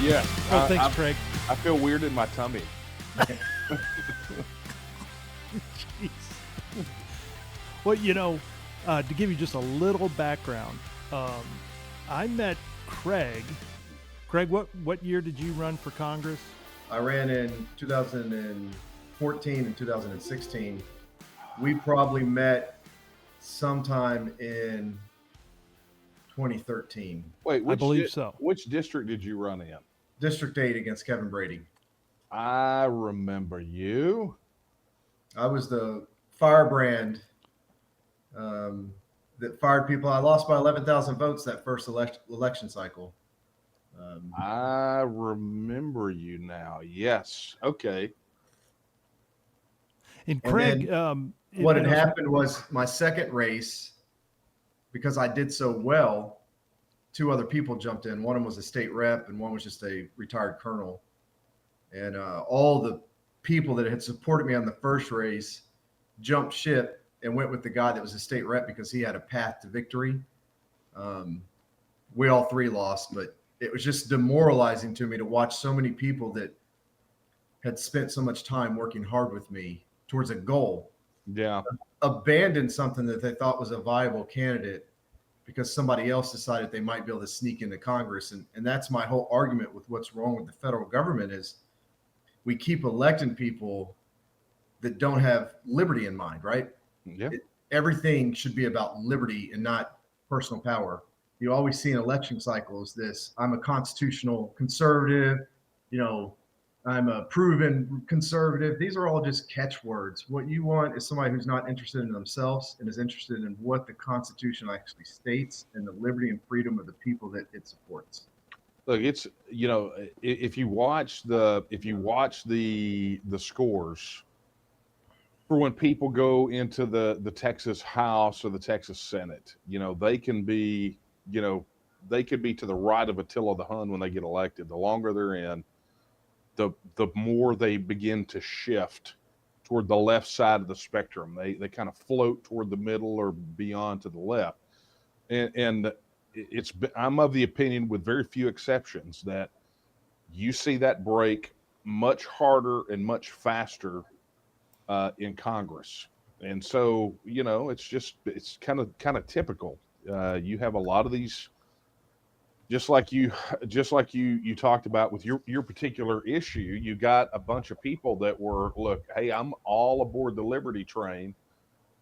Yeah. Oh, thanks, Craig. I feel weird in my tummy. Jeez. Well, to give you just a little background, I met Craig. Craig, what year did you run for Congress? I ran in 2014 and 2016. We probably met sometime in 2013. Wait, I believe so. Which district did you run in? District 8 against Kevin Brady. I remember you. I was the firebrand that fired people. I lost by 11,000 votes that first election cycle. I remember you now. Yes. Okay. And Craig, what had happened was my second race, because I did so well, two other people jumped in. One of them was a state rep and one was just a retired colonel. And all the people that had supported me on the first race jumped ship and went with the guy that was a state rep because he had a path to victory. We all three lost, but it was just demoralizing to me to watch so many people that had spent so much time working hard with me towards a goal. Yeah. Abandon something that they thought was a viable candidate because somebody else decided they might be able to sneak into Congress. And that's my whole argument with what's wrong with the federal government is we keep electing people that don't have liberty in mind, right? Yeah. Everything should be about liberty and not personal power. You always see in election cycles this, I'm a constitutional conservative, I'm a proven conservative. These are all just catchwords. What you want is somebody who's not interested in themselves and is interested in what the Constitution actually states and the liberty and freedom of the people that it supports. Look, it's if you watch the scores for when people go into the Texas House or the Texas Senate, they can be they could be to the right of Attila the Hun when they get elected. The longer they're in, the more they begin to shift toward the left side of the spectrum. They kind of float toward the middle or beyond to the left. And I'm of the opinion, with very few exceptions, that you see that break much harder and much faster in Congress. And so, it's kind of typical. You have a lot of these, just like you talked about with your particular issue. You got a bunch of people that were, look, hey, I'm all aboard the Liberty train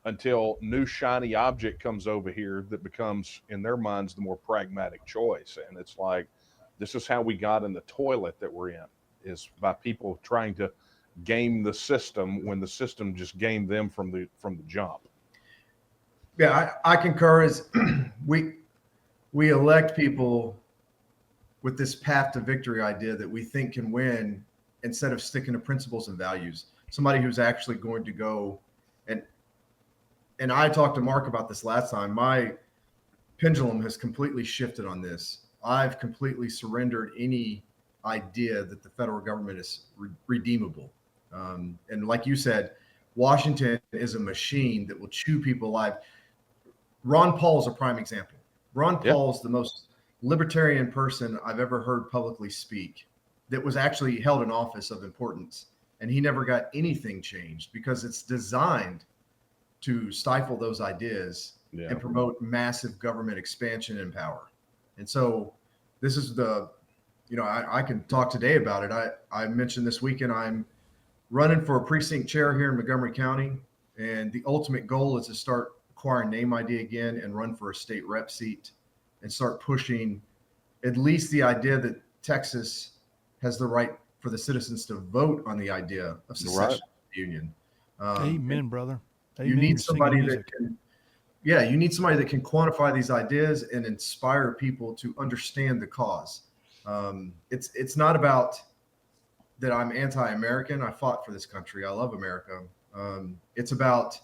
until new shiny object comes over here that becomes, in their minds, the more pragmatic choice. And it's like, this is how we got in the toilet that we're in, is by people trying to game the system when the system just gamed them from the jump. Yeah, I concur. Is we elect people with this path to victory idea that we think can win instead of sticking to principles and values. Somebody who's actually going to go and I talked to Mark about this last time. My pendulum has completely shifted on this. I've completely surrendered any idea that the federal government is redeemable. And like you said, Washington is a machine that will chew people alive. Ron Paul is a prime example. Ron Paul is the most libertarian person I've ever heard publicly speak that was actually held in office of importance. And he never got anything changed because it's designed to stifle those ideas and promote massive government expansion and power. And so this is I can talk today about it. I mentioned this weekend I'm running for a precinct chair here in Montgomery County. And the ultimate goal is to start acquiring name ID again and run for a state rep seat and start pushing at least the idea that Texas has the right for the citizens to vote on the idea of secession of the union. Amen, brother. Amen. You need somebody that can, you need somebody that can quantify these ideas and inspire people to understand the cause. It's not about that I'm anti-American. I fought for this country. I love America. It's about,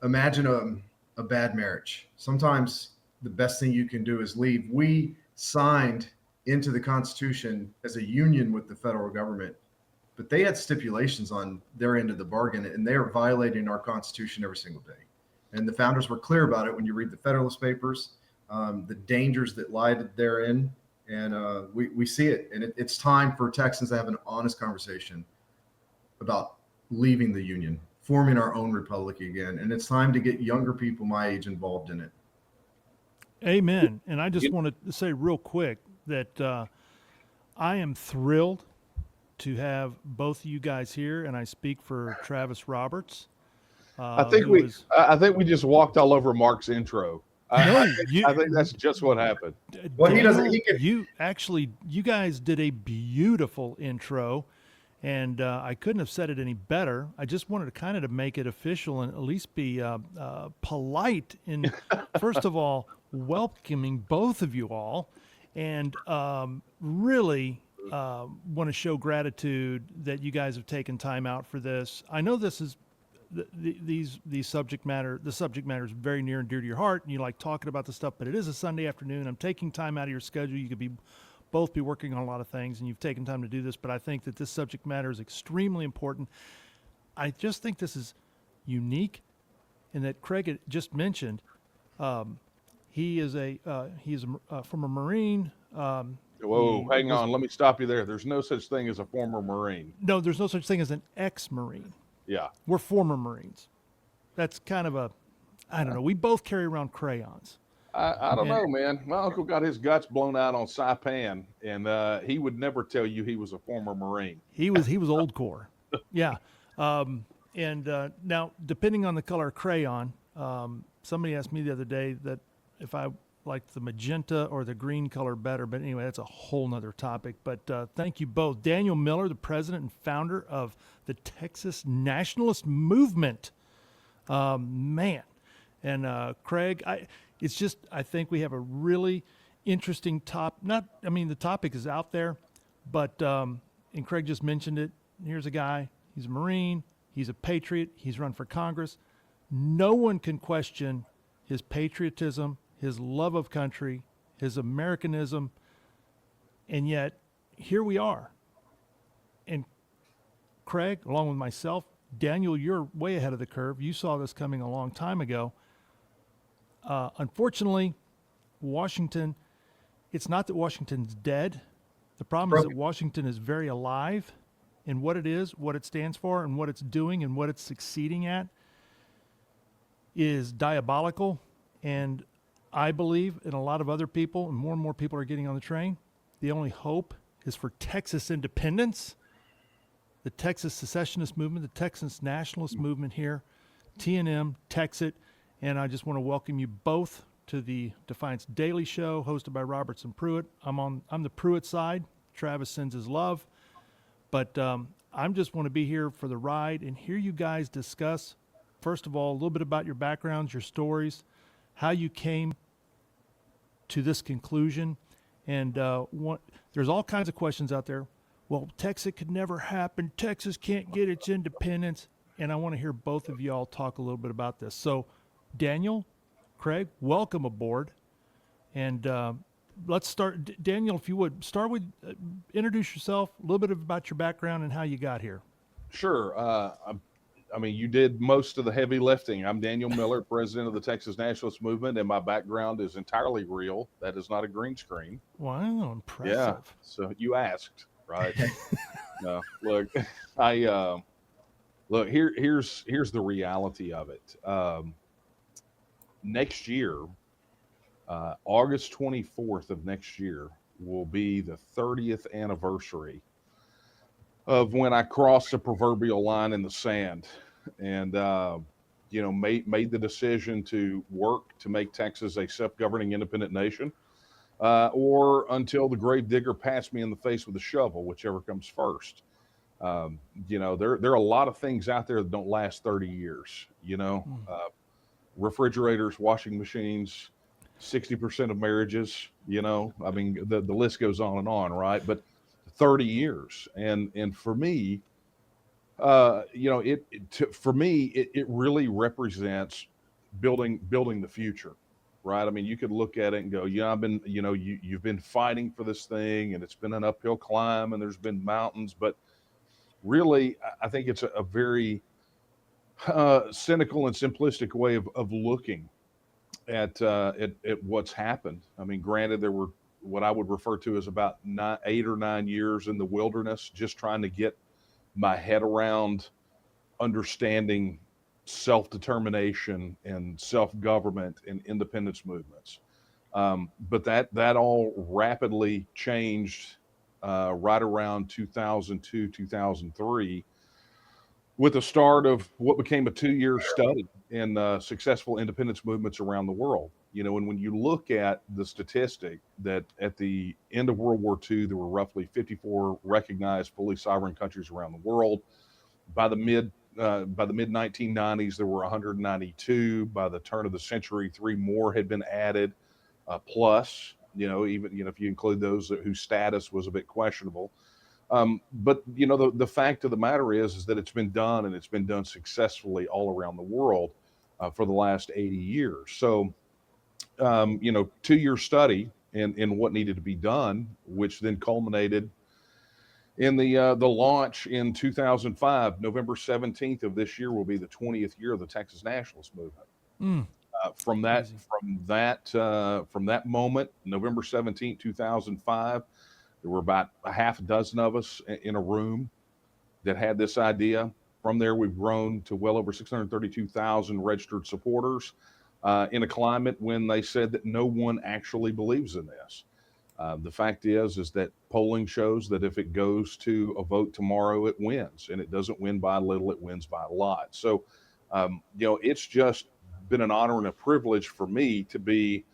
imagine a bad marriage. Sometimes the best thing you can do is leave. We signed into the Constitution as a union with the federal government, but they had stipulations on their end of the bargain, and they are violating our Constitution every single day. And the founders were clear about it when you read the Federalist Papers, the dangers that lied therein. And we see it. And it's time for Texans to have an honest conversation about leaving the Union, forming our own republic again. And it's time to get younger people my age involved in it. Amen. And I just wanted to say real quick that I am thrilled to have both of you guys here, and I speak for Travis Roberts. I think we just walked all over Mark's intro. I think that's just what happened. Well, Daniel, he you guys did a beautiful intro, and I couldn't have said it any better. I just wanted to kind of to make it official and at least be polite in, first of all, welcoming both of you all, and really want to show gratitude that you guys have taken time out for this. I know this is the subject matter is very near and dear to your heart, and you like talking about the stuff, but it is a Sunday afternoon. I'm taking time out of your schedule. You could both be working on a lot of things, and you've taken time to do this, but I think that this subject matter is extremely important. I just think this is unique in that Craig had just mentioned he is a former Marine. Whoa, hang on. Let me stop you there. There's no such thing as a former Marine. No, there's no such thing as an ex-Marine. Yeah. We're former Marines. That's kind of I don't know. We both carry around crayons. I don't know, man. My uncle got his guts blown out on Saipan, and he would never tell you he was a former Marine. He was old Corps. Yeah. Now, depending on the color of crayon, somebody asked me the other day that if I liked the magenta or the green color better. But anyway, that's a whole nother topic. But thank you both. Daniel Miller, the president and founder of the Texas Nationalist movement. Man. And Craig, I think we have a really interesting the topic is out there, but, and Craig just mentioned it. Here's a guy, he's a Marine, he's a patriot, he's run for Congress. No one can question his patriotism, his love of country, his Americanism, and yet here we are. And Craig, along with myself, Daniel, you're way ahead of the curve. You saw this coming a long time ago. Unfortunately, Washington, it's not that Washington's dead. The problem is that Washington is very alive in what it is, what it stands for, and what it's doing, and what it's succeeding at is diabolical. And I believe, and a lot of other people, and more people are getting on the train, the only hope is for Texas independence, the Texas secessionist movement, the Texas nationalist movement here, TNM, TEXIT, and I just want to welcome you both to the Defiance Daily Show, hosted by Roberts and Pruitt. I'm the Pruitt side. Travis sends his love, but I'm just want to be here for the ride and hear you guys discuss, first of all, a little bit about your backgrounds, your stories, how you came to this conclusion, and there's all kinds of questions out there. Well, Texas could never happen. Texas can't get its independence, and I want to hear both of y'all talk a little bit about this. So, Daniel, Craig, welcome aboard, and let's start. Daniel, if you would start with introduce yourself, a little bit about your background and how you got here. Sure. I mean, you did most of the heavy lifting. I'm Daniel Miller, president of the Texas Nationalist Movement, and my background is entirely real. That is not a green screen. Wow, impressive. Yeah. So you asked, right? No, look, here's the reality of it. Next year, August 24th of next year will be the 30th anniversary of when I crossed the proverbial line in the sand and, made the decision to work to make Texas a self-governing independent nation, or until the grave digger pats me in the face with a shovel, whichever comes first. There are a lot of things out there that don't last 30 years, refrigerators, washing machines, 60% of marriages, I mean, the list goes on, right? But 30 years. And for me, it really represents building the future, right? I mean, you could look at it and go, you've been fighting for this thing and it's been an uphill climb and there's been mountains, but really, I think it's a very cynical and simplistic way of looking at what's happened. I mean, granted, there were what I would refer to as about 8 or 9 years in the wilderness, just trying to get my head around understanding self-determination and self-government and independence movements. But that all rapidly changed right around 2002, 2003, with the start of what became a 2-year study in successful independence movements around the world. You know, and when you look at the statistic that at the end of World War II, there were roughly 54 recognized fully sovereign countries around the world. By the mid 1990s, there were 192. By the turn of the century, 3 more had been added, plus, even if you include those whose status was a bit questionable. But the fact of the matter is that it's been done, and it's been done successfully all around the world for the last 80 years. So 2-year study in what needed to be done, which then culminated in the launch in 2005. November 17th of this year will be the 20th year of the Texas Nationalist movement. Mm, From that amazing. from that moment, November 17th, 2005, there were about a half a dozen of us in a room that had this idea. From there, we've grown to well over 632,000 registered supporters in a climate when they said that no one actually believes in this. The fact is that polling shows that if it goes to a vote tomorrow, it wins, and it doesn't win by a little; it wins by a lot. So, it's just been an honor and a privilege for me to be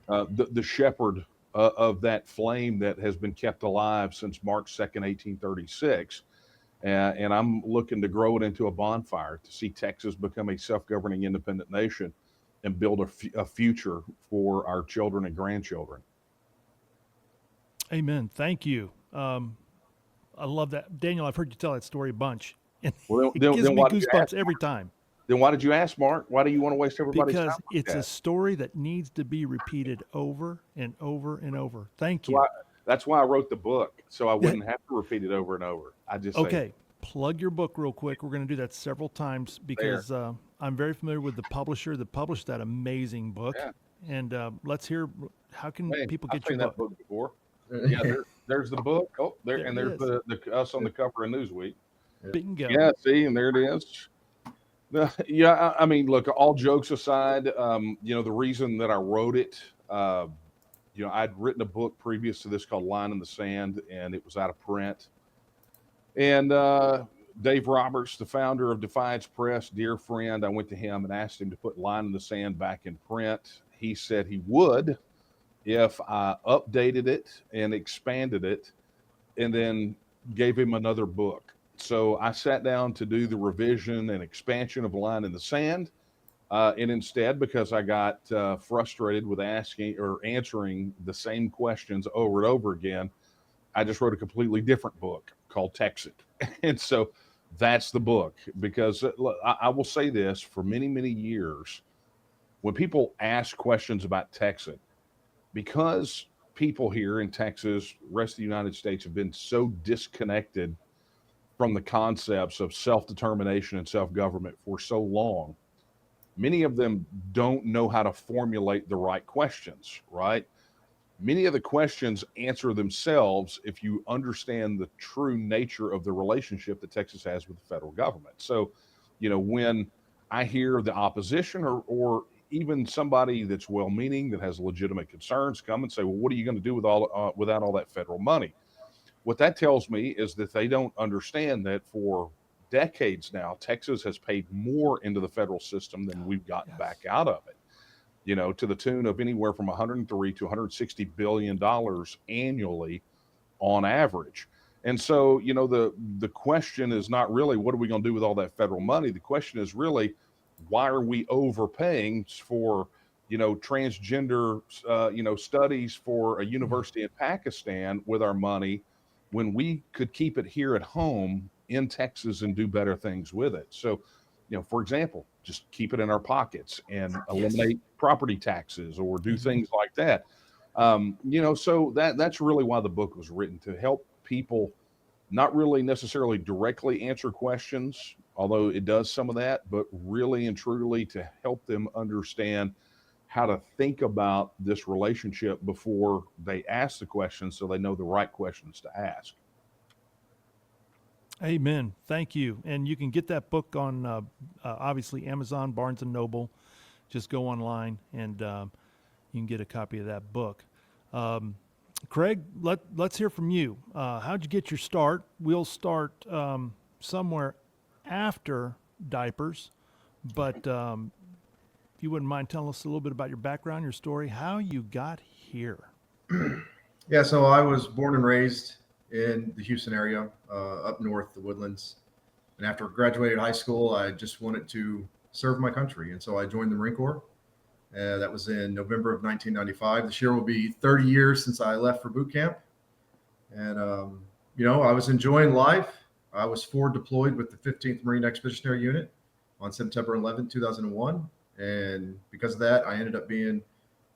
the shepherd of that flame that has been kept alive since March 2nd, 1836. And I'm looking to grow it into a bonfire to see Texas become a self-governing independent nation and build a future for our children and grandchildren. Amen. Thank you. I love that. Daniel, I've heard you tell that story a bunch. And Well, it then, gives then me why did you ask? goosebumps every time Then why did you ask, Mark? Why do you want to waste everybody's time because like it's a that? story that needs to be repeated over and over and over. Thank So you. that's why I wrote the book, so I Yeah. wouldn't have to repeat it over and over. I just say Okay. Plug your book real quick. We're going to do that several times there. because I'm very familiar with the publisher that published that amazing book. Yeah, And let's hear how can hey, people I've get your seen that book? book before. Yeah, there's the book. Oh, there, There and it there's is. us on the cover of Newsweek. Bingo. Yeah, see, and there it is. Yeah, I mean, look, all jokes aside, the reason that I wrote it, I'd written a book previous to this called Line in the Sand, and it was out of print. And Dave Roberts, the founder of Defiance Press, dear friend, I went to him and asked him to put Line in the Sand back in print. He said he would if I updated it and expanded it and then gave him another book. So I sat down to do the revision and expansion of Line in the Sand. And instead, because I got frustrated with asking or answering the same questions over and over again, I just wrote a completely different book called TEXIT. And so that's the book. Because look, I will say this, for many, many years, when people ask questions about TEXIT, because people here in Texas, rest of the United States, have been so disconnected from the concepts of self-determination and self-government for so long, many of them don't know how to formulate the right questions, right? Many of the questions answer themselves if you understand the true nature of the relationship that Texas has with the federal government. So, when I hear the opposition or even somebody that's well-meaning that has legitimate concerns come and say, "Well, what are you going to do without all that federal money?" What that tells me is that they don't understand that for decades now, Texas has paid more into the federal system than we've gotten Yes. back out of it, to the tune of anywhere from 103 to 160 billion dollars annually on average. And so, the question is not really what are we going to do with all that federal money? The question is really why are we overpaying for transgender studies for a university in Pakistan with our money when we could keep it here at home in Texas and do better things with it? So, for example, just keep it in our pockets and Yes. eliminate property taxes or do Mhm. things like that. So that's really why the book was written, to help people not really necessarily directly answer questions, although it does some of that, but really and truly to help them understand how to think about this relationship before they ask the questions so they know the right questions to ask. Amen. Thank you. And you can get that book on obviously Amazon, Barnes and Noble. Just go online and you can get a copy of that book. Craig, let's hear from you. How'd you get your start? We'll start somewhere after diapers, but if you wouldn't mind telling us a little bit about your background, your story, how you got here. Yeah, so I was born and raised in the Houston area, up north, the Woodlands. And after graduated high school, I just wanted to serve my country. And so I joined the Marine Corps. That was in November of 1995. This year will be 30 years since I left for boot camp. And, I was enjoying life. I was forward deployed with the 15th Marine Expeditionary Unit on September 11, 2001. And because of that, I ended up being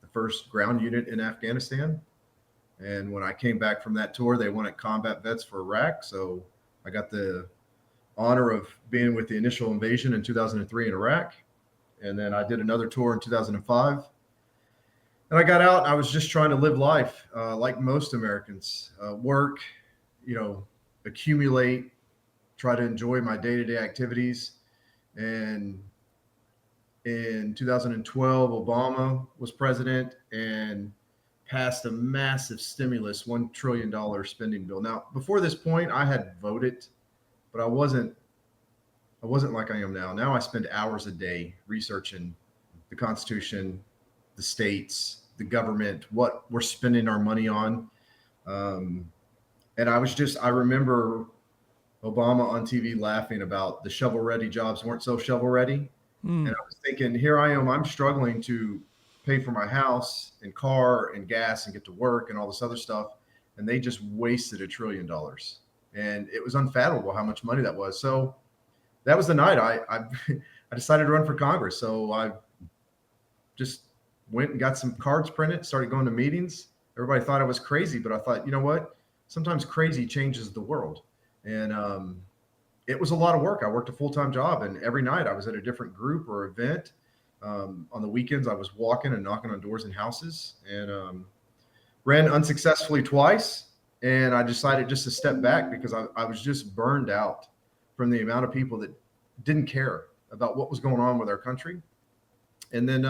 the first ground unit in Afghanistan. And when I came back from that tour, they wanted combat vets for Iraq. So I got the honor of being with the initial invasion in 2003 in Iraq. And then I did another tour in 2005. And I got out and I was just trying to live life like most Americans, work, accumulate, try to enjoy my day-to-day activities. And in 2012, Obama was president and passed a massive stimulus, $1 trillion spending bill. Now, before this point, I had voted, but I wasn't like I am now. Now I spend hours a day researching the Constitution, the states, the government, what we're spending our money on. And I remember Obama on TV laughing about the shovel-ready jobs weren't so shovel-ready. And I was thinking, here I am, I'm struggling to pay for my house and car and gas and get to work and all this other stuff. And they just wasted $1 trillion. And it was unfathomable how much money that was. So that was the night I decided to run for Congress. So I just went and got some cards printed, started going to meetings. Everybody thought I was crazy, but I thought, you know what? Sometimes crazy changes the world. And it was a lot of work. I worked a full-time job, and every night I was at a different group or event. On the weekends, I was walking and knocking on doors in houses, and ran unsuccessfully twice. And I decided just to step back because I was just burned out from the amount of people that didn't care about what was going on with our country. And then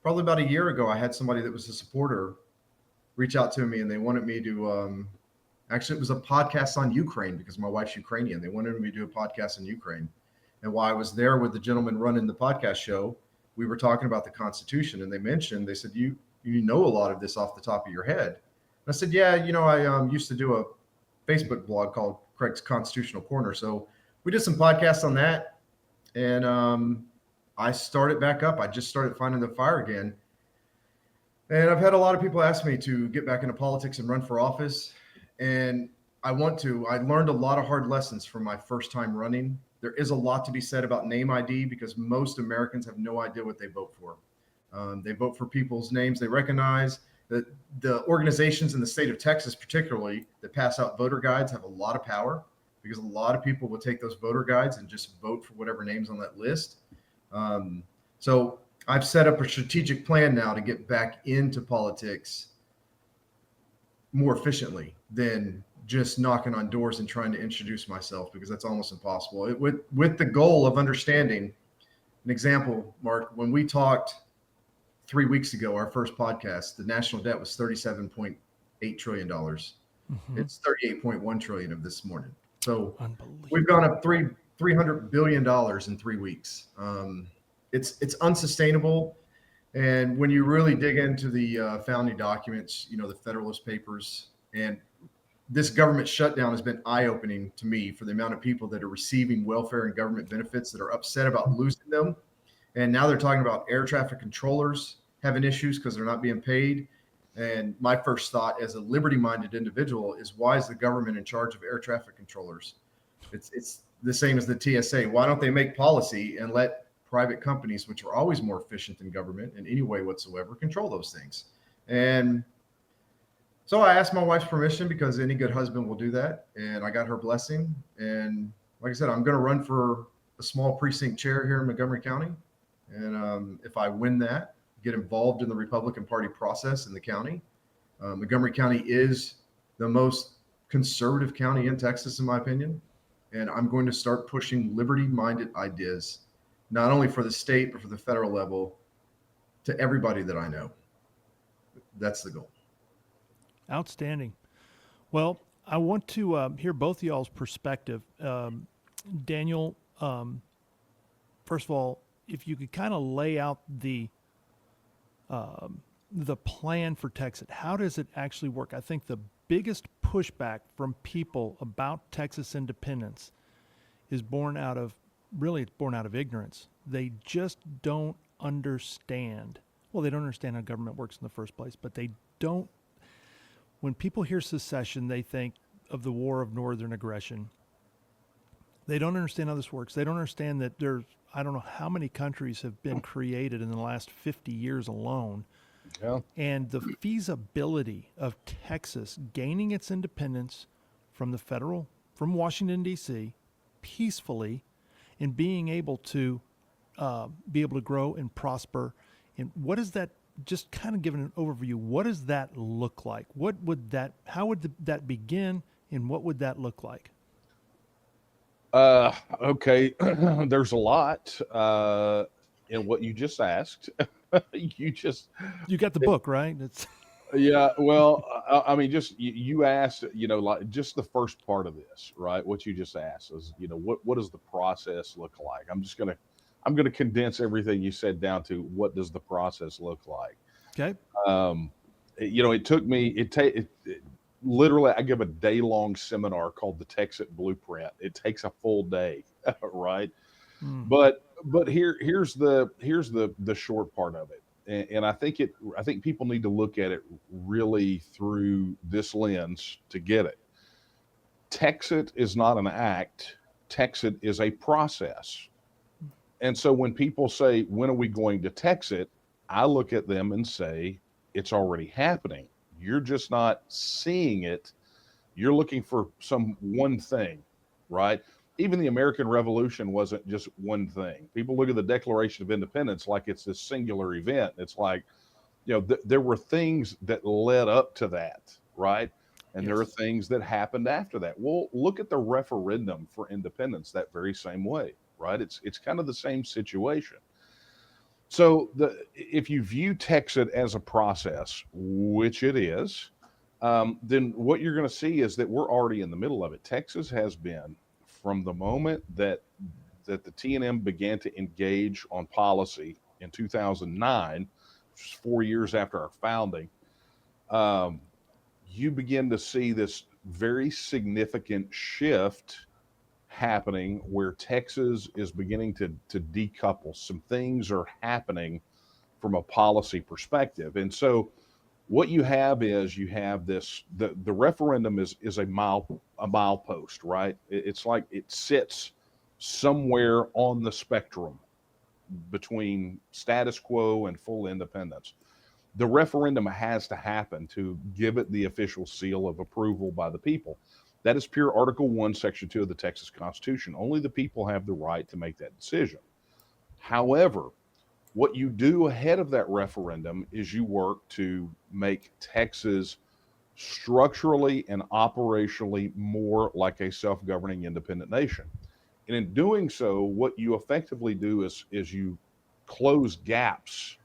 probably about a year ago, I had somebody that was a supporter reach out to me, and they wanted me to actually, it was a podcast on Ukraine because my wife's Ukrainian. They wanted me to do a podcast on Ukraine. And while I was there with the gentleman running the podcast show, we were talking about the Constitution, and they said, you know a lot of this off the top of your head. And I said, yeah, I used to do a Facebook blog called Craig's Constitutional Corner. So we did some podcasts on that, and I started back up. I just started finding the fire again. And I've had a lot of people ask me to get back into politics and run for office. And I want to. I learned a lot of hard lessons from my first time running. There is a lot to be said about name ID because most Americans have no idea what they vote for. They vote for people's names they recognize. The organizations in the state of Texas, particularly, that pass out voter guides have a lot of power because a lot of people will take those voter guides and just vote for whatever name's on that list. So I've set up a strategic plan now to get back into politics more efficiently than just knocking on doors and trying to introduce myself, because that's almost impossible. With the goal of understanding. An example, Mark, when we talked 3 weeks ago, our first podcast, the national debt was $37.8 trillion. Mm-hmm. It's $38.1 trillion of this morning. So we've gone up $300 billion in 3 weeks. It's unsustainable. And when you really dig into the founding documents, the Federalist Papers, and this government shutdown has been eye-opening to me for the amount of people that are receiving welfare and government benefits that are upset about losing them. And now they're talking about air traffic controllers having issues because they're not being paid. And my first thought as a liberty-minded individual is, why is the government in charge of air traffic controllers? It's the same as the TSA. Why don't they make policy and let private companies, which are always more efficient than government in any way whatsoever, control those things? And so I asked my wife's permission, because any good husband will do that. And I got her blessing. And like I said, I'm going to run for a small precinct chair here in Montgomery County. And if I win that, get involved in the Republican Party process in the county. Montgomery County is the most conservative county in Texas, in my opinion. And I'm going to start pushing liberty-minded ideas, not only for the state, but for the federal level, to everybody that I know. That's the goal. Outstanding. Well, I want to hear both of y'all's perspective. Daniel, first of all, if you could kind of lay out the plan for TEXIT, how does it actually work? I think the biggest pushback from people about Texas independence is born out of ignorance. They just don't understand. Well, they don't understand how government works in the first place, but they don't. When people hear secession, they think of the War of Northern Aggression. They don't understand how this works. They don't understand that there's, I don't know how many countries have been created in the last 50 years alone. Yeah. And the feasibility of Texas gaining its independence from Washington, D.C., peacefully, and being able to grow and prosper. And what is that? Just kind of giving an overview. What does that look like? How would that begin, and what would that look like? Okay. There's a lot in what you just asked. You got the book, right? Yeah. Well, I mean, just you asked, like just the first part of this, right? What you just asked is, what does the process look like? I'm gonna condense everything you said down to what does the process look like. Okay. It took me. Literally, I give a day-long seminar called the TEXIT Blueprint. It takes a full day, right? But here's the short part of it, and I think people need to look at it really through this lens to get it. TEXIT is not an act. TEXIT is a process. And so when people say, when are we going to TEXIT? I look at them and say, it's already happening. You're just not seeing it. You're looking for some one thing, right? Even the American Revolution wasn't just one thing. People look at the Declaration of Independence like it's this singular event. It's like, there were things that led up to that, right? And There are things that happened after that. Well, look at the referendum for independence that very same way, right? It's kind of the same situation. So if you view TEXIT as a process, which it is, then what you're going to see is that we're already in the middle of it. Texas has been, from the moment that the T&M began to engage on policy in 2009, which is 4 years after our founding, you begin to see this very significant shift happening where Texas is beginning to decouple. Some things are happening from a policy perspective. And so what you have is this, the referendum is a milepost, right? It's like it sits somewhere on the spectrum between status quo and full independence. The referendum has to happen to give it the official seal of approval by the people. That is pure Article 1, Section 2 of the Texas Constitution. Only the people have the right to make that decision. However, what you do ahead of that referendum is you work to make Texas structurally and operationally more like a self-governing independent nation. And in doing so, what you effectively do is you close gaps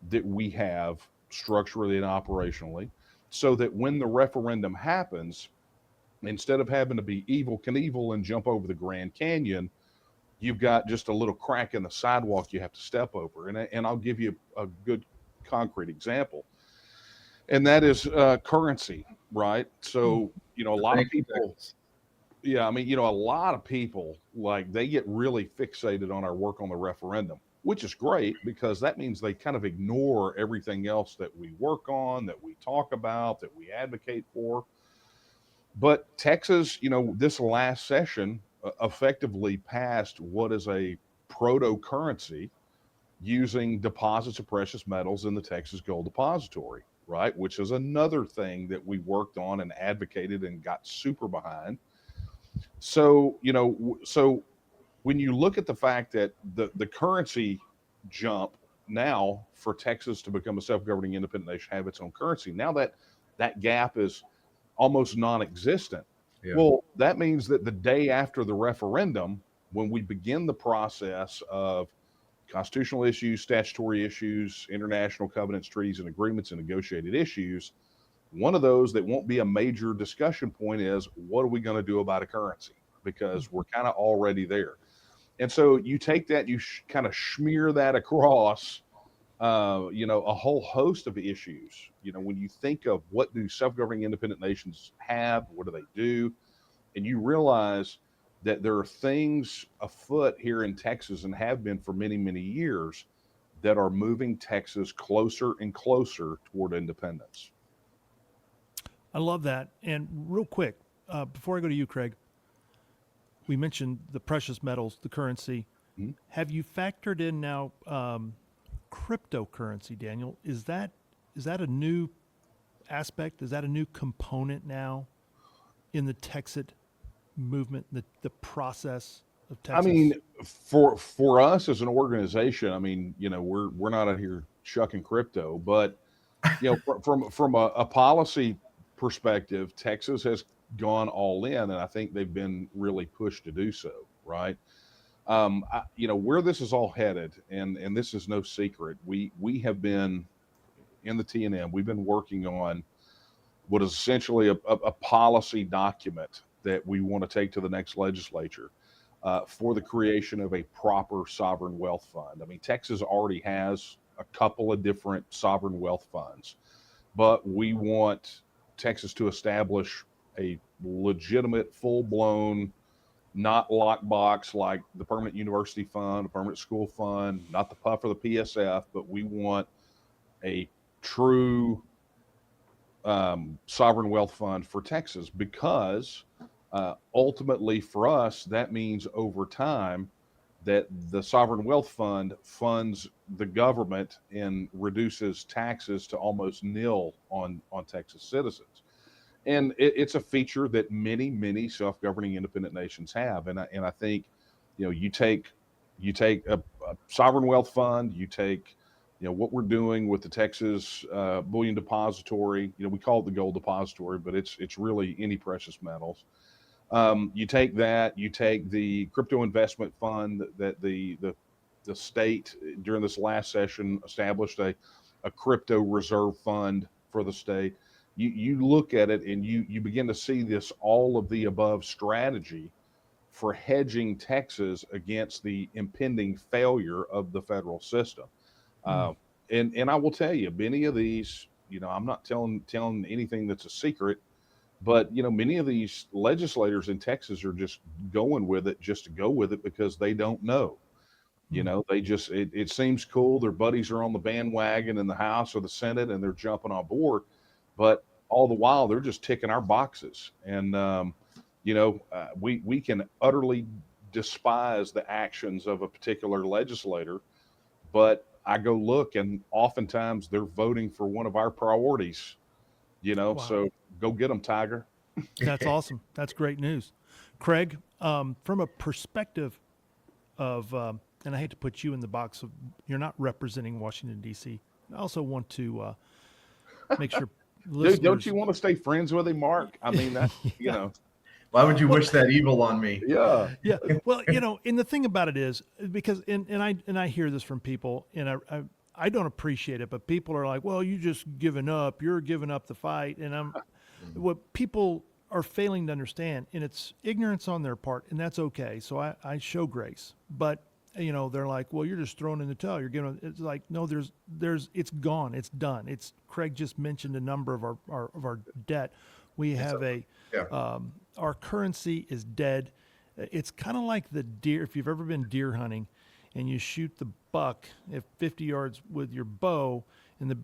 that we have structurally and operationally, so that when the referendum happens, instead of having to be Evel Knievel and jump over the Grand Canyon, you've got just a little crack in the sidewalk you have to step over. And I'll give you a good concrete example. And that is currency, right? So, a lot of people, a lot of people, like, they get really fixated on our work on the referendum, which is great because that means they kind of ignore everything else that we work on, that we talk about, that we advocate for. But Texas, this last session effectively passed what is a proto-currency using deposits of precious metals in the Texas Gold Depository, right? Which is another thing that we worked on and advocated and got super behind. So, so when you look at the fact that the currency jump now for Texas to become a self-governing independent nation, have its own currency. Now that gap is almost non-existent. Yeah. Well, that means that the day after the referendum, when we begin the process of constitutional issues, statutory issues, international covenants, treaties, and agreements, and negotiated issues, one of those that won't be a major discussion point is, what are we going to do about a currency? Because we're kind of already there. And so you take that, you kind of smear that across, a whole host of issues. When you think of what do self-governing independent nations have, what do they do, and you realize that there are things afoot here in Texas and have been for many, many years that are moving Texas closer and closer toward independence. I love that. And real quick, before I go to you, Craig, we mentioned the precious metals, the currency. Mm-hmm. Have you factored in now cryptocurrency, Daniel? Is that a new aspect? Is that a new component now in the TEXIT movement, the process of Texas? I mean, for us as an organization, I mean, we're not out here shucking crypto, but from a policy perspective, Texas has gone all in, and I think they've been really pushed to do so. Right? Where this is all headed, and this is no secret. We have been in the TNM. We've been working on what is essentially a policy document that we want to take to the next legislature for the creation of a proper sovereign wealth fund. I mean, Texas already has a couple of different sovereign wealth funds, but we want Texas to establish a legitimate, full-blown, not lockbox like the Permanent University Fund, the Permanent School Fund, not the PUF or the PSF, but we want a true sovereign wealth fund for Texas, because ultimately for us, that means over time that the sovereign wealth fund funds the government and reduces taxes to almost nil on Texas citizens. And it's a feature that many self-governing independent nations have. And I think, you take a sovereign wealth fund, you take, what we're doing with the Texas Bullion Depository. We call it the Gold Depository, but it's really any precious metals. You take that, you take the crypto investment fund that the state during this last session established a crypto reserve fund for the state. You look at it and you begin to see this all of the above strategy for hedging Texas against the impending failure of the federal system. And I will tell you, many of these, I'm not telling anything that's a secret, but many of these legislators in Texas are just going with it just to go with it because they don't know. They just it seems cool. Their buddies are on the bandwagon in the House or the Senate, and they're jumping on board. But all the while, they're just ticking our boxes. And, we can utterly despise the actions of a particular legislator, but I go look, and oftentimes they're voting for one of our priorities, Wow. So go get them, Tiger. That's awesome. That's great news. Craig, from a perspective of, and I hate to put you in the box of, you're not representing Washington, D.C. I also want to make sure listeners... Dude, don't you want to stay friends with him, Mark? I mean, that, Why would you wish that evil on me? Yeah. Yeah. Well, and the thing about it is, because, and I hear this from people, and I don't appreciate it, but people are like, well, you just giving up. You're giving up the fight. And what people are failing to understand, and it's ignorance on their part, and that's okay. So I show grace. But, they're like, well, you're just throwing in the towel. You're giving. It's like, no, it's gone. It's done. Craig just mentioned a number of our debt. We have our currency is dead. It's kind of like the deer. If you've ever been deer hunting and you shoot the buck at 50 yards with your bow, and the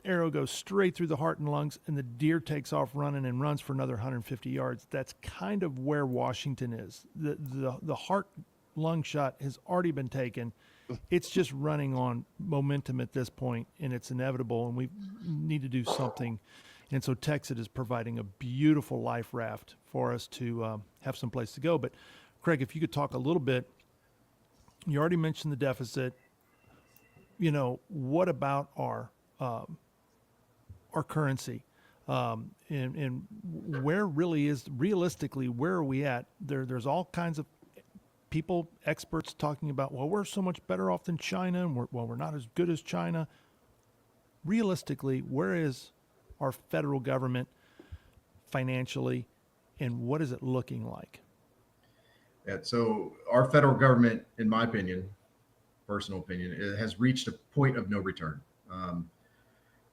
arrow goes straight through the heart and lungs, and the deer takes off running and runs for another 150 yards. That's kind of where Washington is. The heart lung shot has already been taken. It's just running on momentum at this point, and it's inevitable, and we need to do something. And so TEXIT is providing a beautiful life raft for us to have some place to go. But Craig, if you could talk a little bit, you already mentioned the deficit. what about our currency? And where really is realistically, where are we at? There's all kinds of people, experts talking about, well, we're so much better off than China, and we're not as good as China. Realistically, where is our federal government financially, and what is it looking like? Yeah, so our federal government, in my opinion, personal opinion, it has reached a point of no return.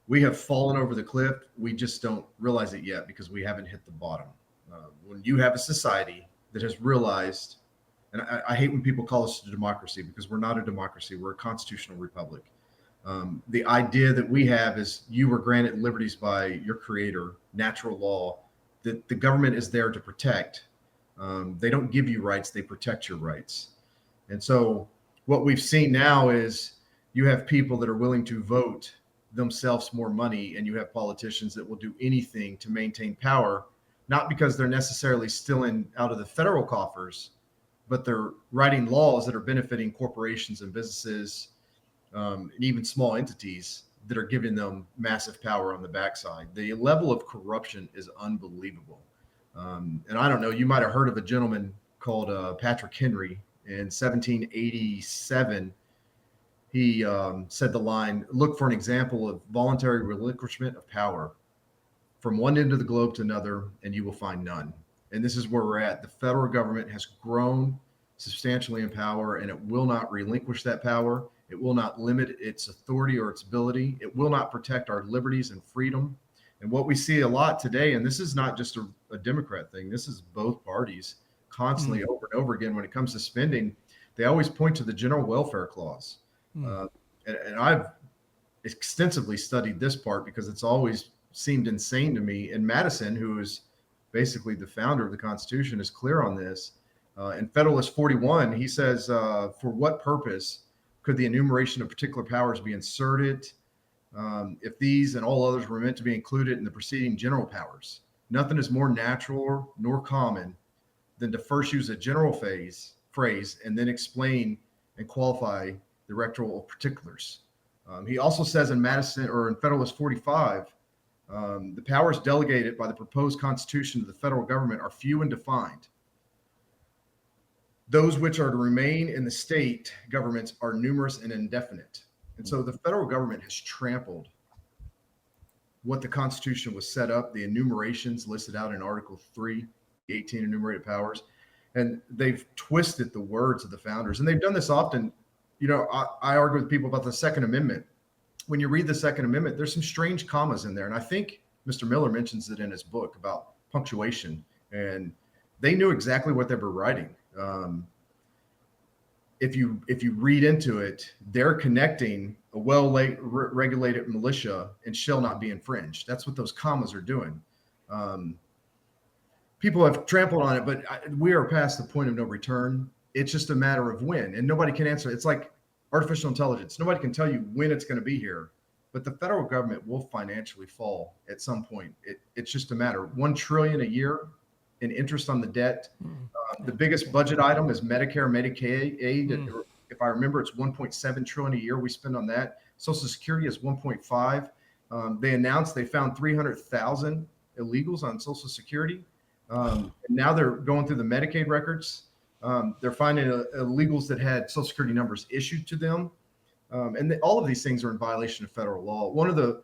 We have fallen over the cliff. We just don't realize it yet because we haven't hit the bottom. When you have a society that has realized, and I hate when people call us a democracy because we're not a democracy, we're a constitutional republic. The idea that we have is you were granted liberties by your creator, natural law, that the government is there to protect. They don't give you rights, they protect your rights. And so what we've seen now is you have people that are willing to vote themselves more money, and you have politicians that will do anything to maintain power, not because they're necessarily stealing out of the federal coffers, but they're writing laws that are benefiting corporations and businesses, and even small entities that are giving them massive power on the backside. The level of corruption is unbelievable. And I don't know, you might have heard of a gentleman called Patrick Henry in 1787. He said the line, look for an example of voluntary relinquishment of power from one end of the globe to another, and you will find none. And this is where we're at. The federal government has grown substantially in power, and it will not relinquish that power. It will not limit its authority or its ability. It will not protect our liberties and freedom. And what we see a lot today, and this is not just a Democrat thing, this is both parties constantly over and over again when it comes to spending, they always point to the general welfare clause. And I've extensively studied this part because it's always seemed insane to me. And Madison, who is basically the founder of the Constitution, is clear on this. In Federalist 41, he says, for what purpose could the enumeration of particular powers be inserted if these and all others were meant to be included in the preceding general powers? Nothing is more natural nor common than to first use a general phrase and then explain and qualify the rectoral particulars. He also says in Madison or in Federalist 45, the powers delegated by the proposed constitution to the federal government are few and defined. Those which are to remain in the state governments are numerous and indefinite. And so the federal government has trampled what the Constitution was set up, the enumerations listed out in Article 3, 18 enumerated powers, and they've twisted the words of the founders. And they've done this often. I argue with people about the Second Amendment. When you read the Second Amendment, there's some strange commas in there. And I think Mr. Miller mentions it in his book about punctuation. And they knew exactly what they were writing. If you read into it, they're connecting a regulated militia and shall not be infringed. That's what those commas are doing. People have trampled on it, but we are past the point of no return. It's just a matter of when, and nobody can answer. It's like artificial intelligence. Nobody can tell you when it's going to be here, but the federal government will financially fall at some point. It's just a matter. $1 trillion a year in interest on the debt. The biggest budget item is Medicare, Medicaid aid. If I remember, it's 1.7 trillion a year we spend on that. Social Security is 1.5. They announced they found 300,000 illegals on Social Security. And now they're going through the Medicaid records. They're finding illegals that had Social Security numbers issued to them. And all of these things are in violation of federal law. One of the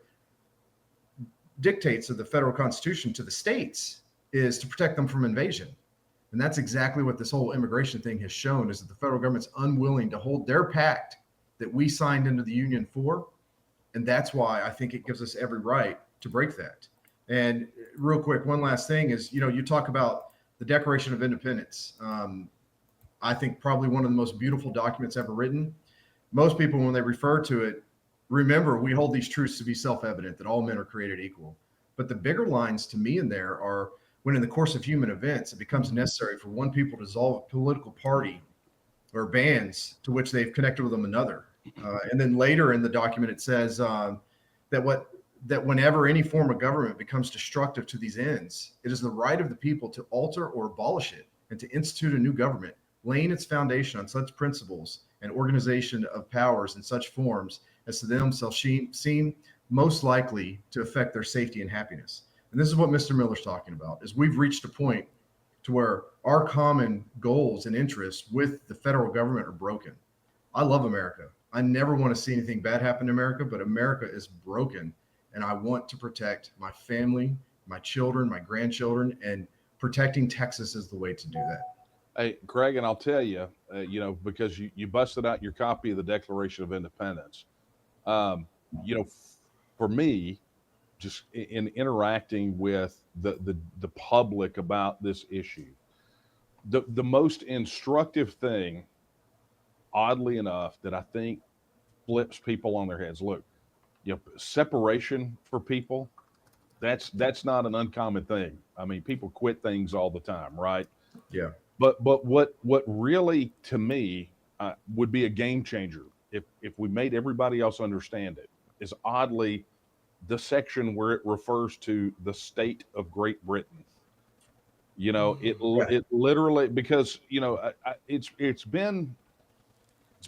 dictates of the federal Constitution to the states is to protect them from invasion. And that's exactly what this whole immigration thing has shown, is that the federal government's unwilling to hold their pact that we signed into the Union for. And that's why I think it gives us every right to break that. And real quick, one last thing is, you talk about the Declaration of Independence. I think probably one of the most beautiful documents ever written. Most people, when they refer to it, remember we hold these truths to be self-evident, that all men are created equal. But the bigger lines to me in there are, when in the course of human events, it becomes necessary for one people to dissolve a political party or bands to which they've connected with another. And then later in the document, it says that whenever any form of government becomes destructive to these ends, it is the right of the people to alter or abolish it and to institute a new government, laying its foundation on such principles and organization of powers in such forms as to them shall seem most likely to affect their safety and happiness. And this is what Mr. Miller's talking about, is we've reached a point to where our common goals and interests with the federal government are broken. I love America. I never want to see anything bad happen to America, but America is broken. And I want to protect my family, my children, my grandchildren, and protecting Texas is the way to do that. Hey, Craig, and I'll tell you, because you busted out your copy of the Declaration of Independence. You know, for me, just in interacting with the public about this issue, the most instructive thing, oddly enough, that I think flips people on their heads. Look, separation for people, that's not an uncommon thing. I mean, people quit things all the time, right? Yeah. But what really to me would be a game changer if we made everybody else understand it is oddly the section where it refers to the state of Great Britain. It literally, because it's been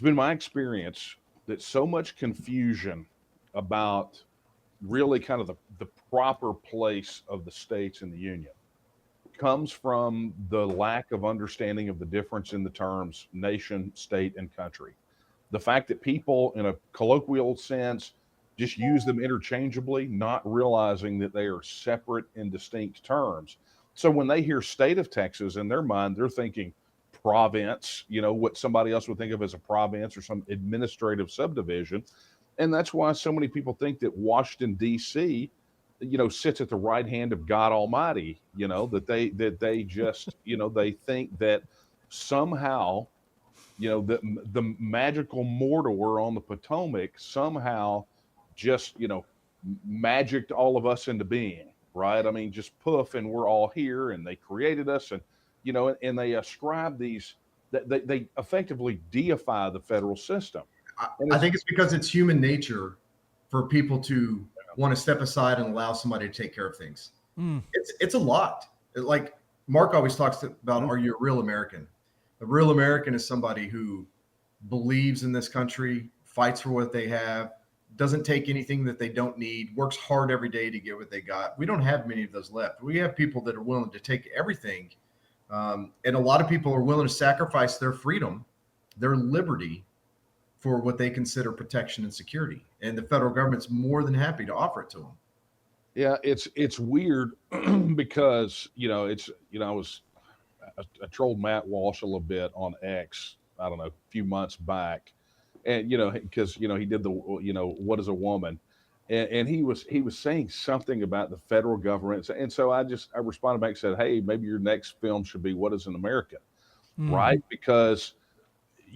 my experience that so much confusion about really kind of the proper place of the states in the union comes from the lack of understanding of the difference in the terms nation, state, and country. The fact that people, in a colloquial sense, just use them interchangeably, not realizing that they are separate and distinct terms. So when they hear state of Texas, in their mind, they're thinking province, what somebody else would think of as a province or some administrative subdivision. And that's why so many people think that Washington, D.C., sits at the right hand of God Almighty, that they just, they think that somehow, the magical Mordor on the Potomac somehow just, magicked all of us into being, right? I mean, just poof, and we're all here, and they created us, and, and they ascribe these, they effectively deify the federal system. I think it's because it's human nature for people to want to step aside and allow somebody to take care of things. It's a lot. Like Mark always talks about, are you a real American? A real American is somebody who believes in this country, fights for what they have, doesn't take anything that they don't need, works hard every day to get what they got. We don't have many of those left. We have people that are willing to take everything. And a lot of people are willing to sacrifice their freedom, their liberty, for what they consider protection and security. And the federal government's more than happy to offer it to them. Yeah, it's weird because, I trolled Matt Walsh a little bit on X, I don't know, a few months back. And, because, he did the, what is a woman? And he was saying something about the federal government. And so I responded back and said, hey, maybe your next film should be What is an American? Right? Because,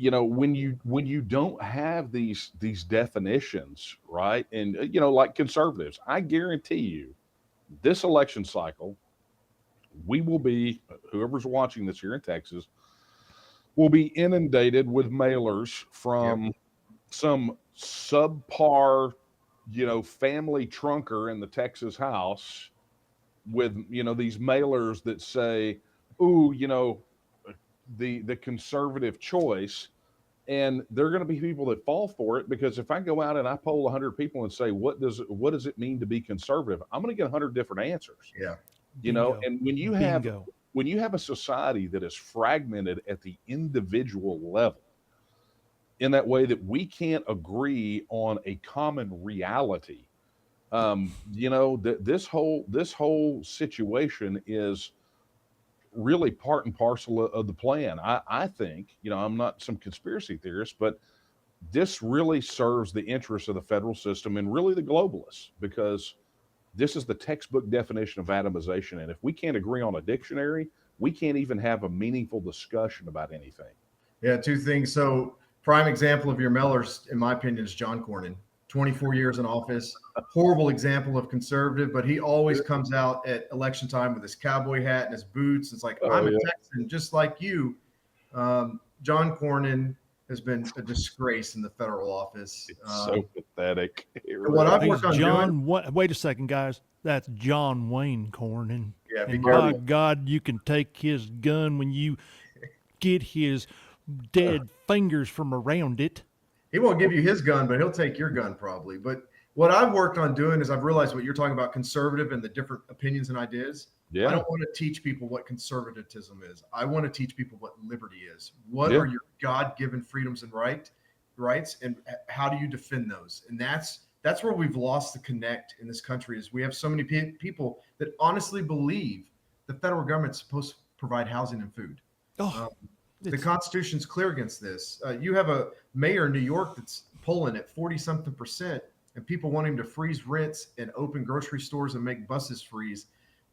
when you don't have these definitions, right? And, like conservatives, I guarantee you this election cycle, we will be, whoever's watching this here in Texas, will be inundated with mailers from some subpar, family trunker in the Texas House with, these mailers that say, ooh, the conservative choice. And there are going to be people that fall for it, because if I go out and I poll 100 people and say, what does it mean to be conservative? I'm going to get 100 different answers. Yeah. And when you have a society that is fragmented at the individual level in that way that we can't agree on a common reality, this whole situation is really part and parcel of the plan. I think, I'm not some conspiracy theorist, but this really serves the interests of the federal system and really the globalists, because this is the textbook definition of atomization. And if we can't agree on a dictionary, we can't even have a meaningful discussion about anything. Yeah, two things. So prime example of your Mellors, in my opinion, is John Cornyn. 24 years in office, horrible example of conservative, but he always comes out at election time with his cowboy hat and his boots. It's like, I'm a Texan just like you. John Cornyn has been a disgrace in the federal office. It's so pathetic. What I've worked on doing, wait a second, guys. That's John Wayne Cornyn. Yeah, and by God, you can take his gun when you get his dead fingers from around it. He won't give you his gun, but he'll take your gun probably. But what I've worked on doing is I've realized what you're talking about, conservative and the different opinions and ideas. Yeah. I don't want to teach people what conservatism is. I want to teach people what liberty is. What Yeah. are your God-given freedoms and rights, and how do you defend those? And that's where we've lost the connect in this country. Is we have so many people that honestly believe the federal government's supposed to provide housing and food. The Constitution's clear against this. You have a mayor in New York that's polling at 40-something%, and people want him to freeze rents and open grocery stores and make buses freeze.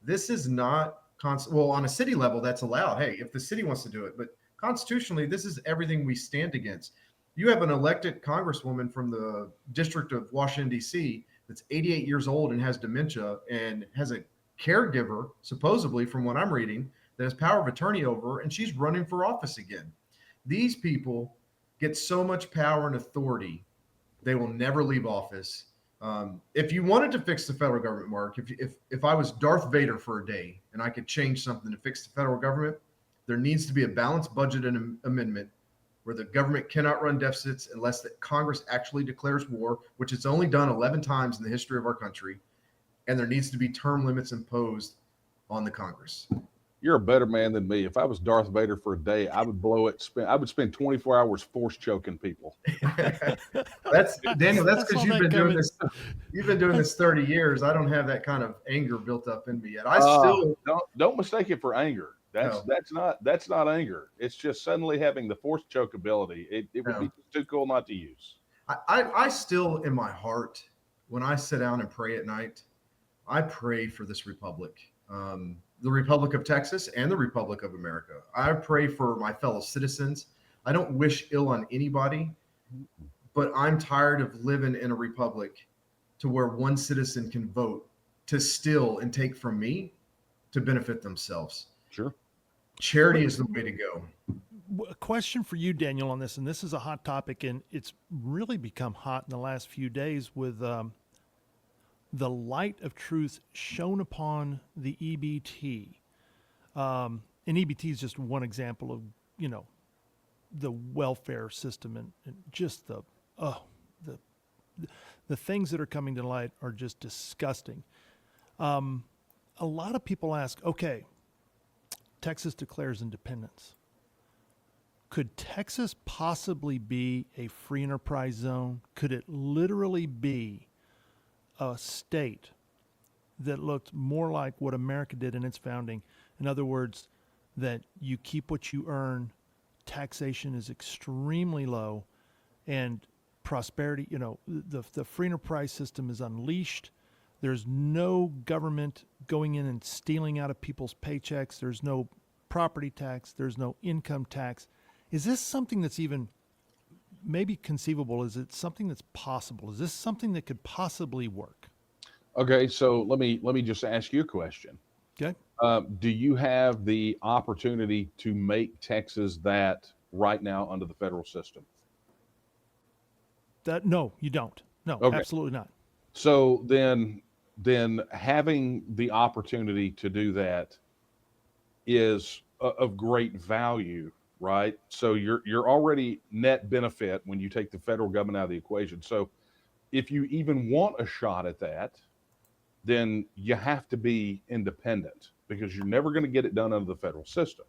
This is not well, on a city level, that's allowed. Hey, if the city wants to do it, but constitutionally, this is everything we stand against. You have an elected congresswoman from the District of Washington, D.C., that's 88 years old and has dementia and has a caregiver, supposedly, from what I'm reading, that has power of attorney over her, and she's running for office again. These people get so much power and authority, they will never leave office. If you wanted to fix the federal government, Mark, if I was Darth Vader for a day and I could change something to fix the federal government, there needs to be a balanced budget and amendment where the government cannot run deficits unless that Congress actually declares war, which it's only done 11 times in the history of our country. And there needs to be term limits imposed on the Congress. You're a better man than me. If I was Darth Vader for a day, I would blow it. I would spend 24 hours force choking people. That's Daniel. That's because all you've been that doing this. You've been doing this 30 years. I don't have that kind of anger built up in me yet. I still don't mistake it for anger. That's not anger. It's just suddenly having the force choke ability. It would be too cool not to use. I still, in my heart, when I sit down and pray at night, I pray for this republic. The Republic of Texas and the Republic of America. I pray for my fellow citizens. I don't wish ill on anybody, but I'm tired of living in a republic to where one citizen can vote to steal and take from me to benefit themselves. Sure. Charity is the way to go. A question for you, Daniel, on this, and this is a hot topic, and it's really become hot in the last few days with the light of truth shone upon the EBT. And EBT is just one example of, the welfare system and just the things that are coming to light are just disgusting. A lot of people ask, okay, Texas declares independence. Could Texas possibly be a free enterprise zone? Could it literally be a state that looked more like what America did in its founding? In other words, that you keep what you earn, taxation is extremely low, and prosperity, the free enterprise system is unleashed. There's no government going in and stealing out of people's paychecks. There's no property tax. There's no income tax. Is this something that's even maybe conceivable? Is it something that's possible? Is this something that could possibly work? Okay, so let me just ask you a question. Okay. Do you have the opportunity to make Texas that right now under the federal system? No, you don't. No, Okay. Absolutely not. So then having the opportunity to do that is of great value, right? So you're already net benefit when you take the federal government out of the equation. So if you even want a shot at that, then you have to be independent because you're never going to get it done under the federal system.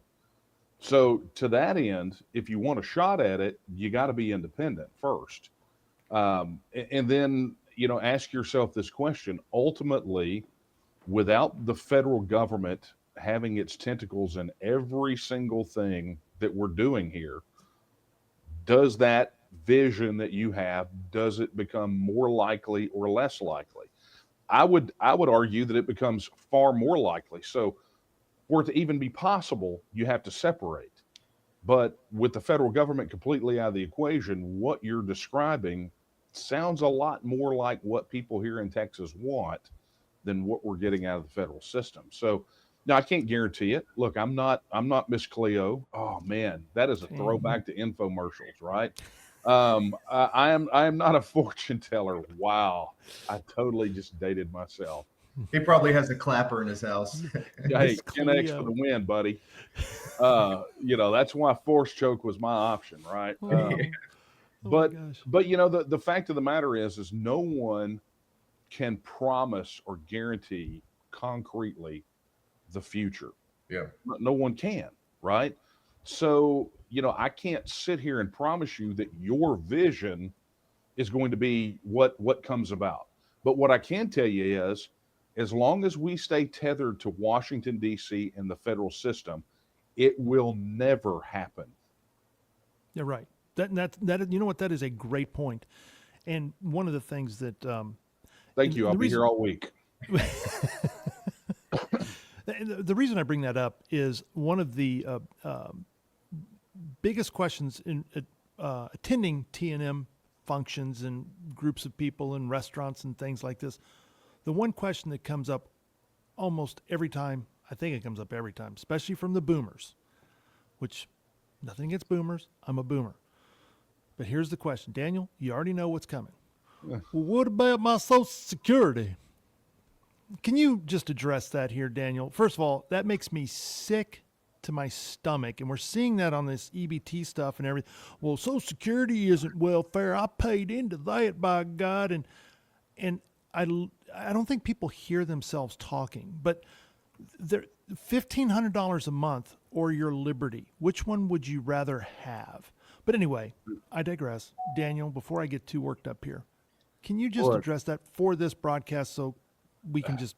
So to that end, if you want a shot at it, you got to be independent first. And then, ask yourself this question. Ultimately, without the federal government having its tentacles in every single thing that we're doing here, does that vision that you have, does it become more likely or less likely? I would argue that it becomes far more likely. So for it to even be possible, you have to separate. But with the federal government completely out of the equation, what you're describing sounds a lot more like what people here in Texas want than what we're getting out of the federal system. So now I can't guarantee it. Look, I'm not Miss Cleo. Oh man, that is a throwback to infomercials, right? I am not a fortune teller. Wow, I totally just dated myself. He probably has a clapper in his house. Hey, 10X for the win, buddy. That's why force choke was my option, right? Oh my But gosh. the fact of the matter is no one can promise or guarantee concretely the future. Yeah. No one can, right? So, I can't sit here and promise you that your vision is going to be what comes about. But what I can tell you is, as long as we stay tethered to Washington D.C. and the federal system, it will never happen. Yeah, right. That you know what, that is a great point. And one of the things that Thank and you. I'll the be here reason all week. the reason I bring that up is one of the biggest questions in attending T&M functions and groups of people in restaurants and things like this. The one question that comes up almost every time, I think it comes up every time, especially from the boomers, which nothing against boomers, I'm a boomer. But here's the question, Daniel, you already know what's coming. Well, what about my Social Security? Can you just address that here, Daniel? First of all, that makes me sick to my stomach, and we're seeing that on this EBT stuff and everything. Well, Social Security isn't welfare. I paid into that, by God, and I don't think people hear themselves talking, but they're $1,500 a month or your liberty. Which one would you rather have? But anyway, I digress. Daniel, before I get too worked up here, can you just Look, address that for this broadcast so we can just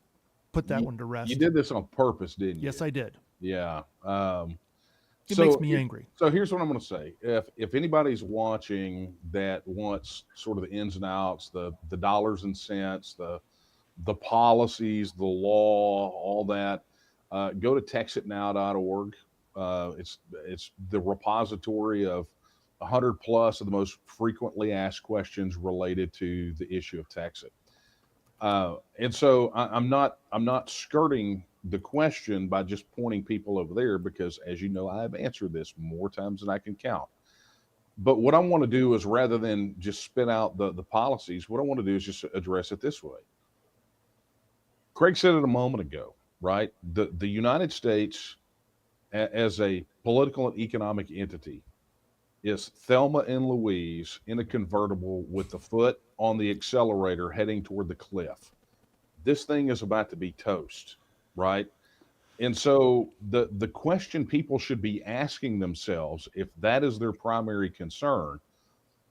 put that you, one to rest? you did this on purpose, didn't you? Yes, I did. Yeah. It So makes me angry. so here's what I'm going to say. If anybody's watching that wants sort of the ins and outs, the dollars and cents, the policies, the law, all that, go to texitnow.org. It's the repository of 100 plus of the most frequently asked questions related to the issue of Texit. And so I'm not skirting the question by just pointing people over there because, as you know, I've answered this more times than I can count. But what I want to do is, rather than just spit out the policies, what I want to do is just address it this way. Craig said it a moment ago, right? The United States, as a political and economic entity, is Thelma and Louise in a convertible with the foot on the accelerator heading toward the cliff. This thing is about to be toast, right? And so the question people should be asking themselves, if that is their primary concern,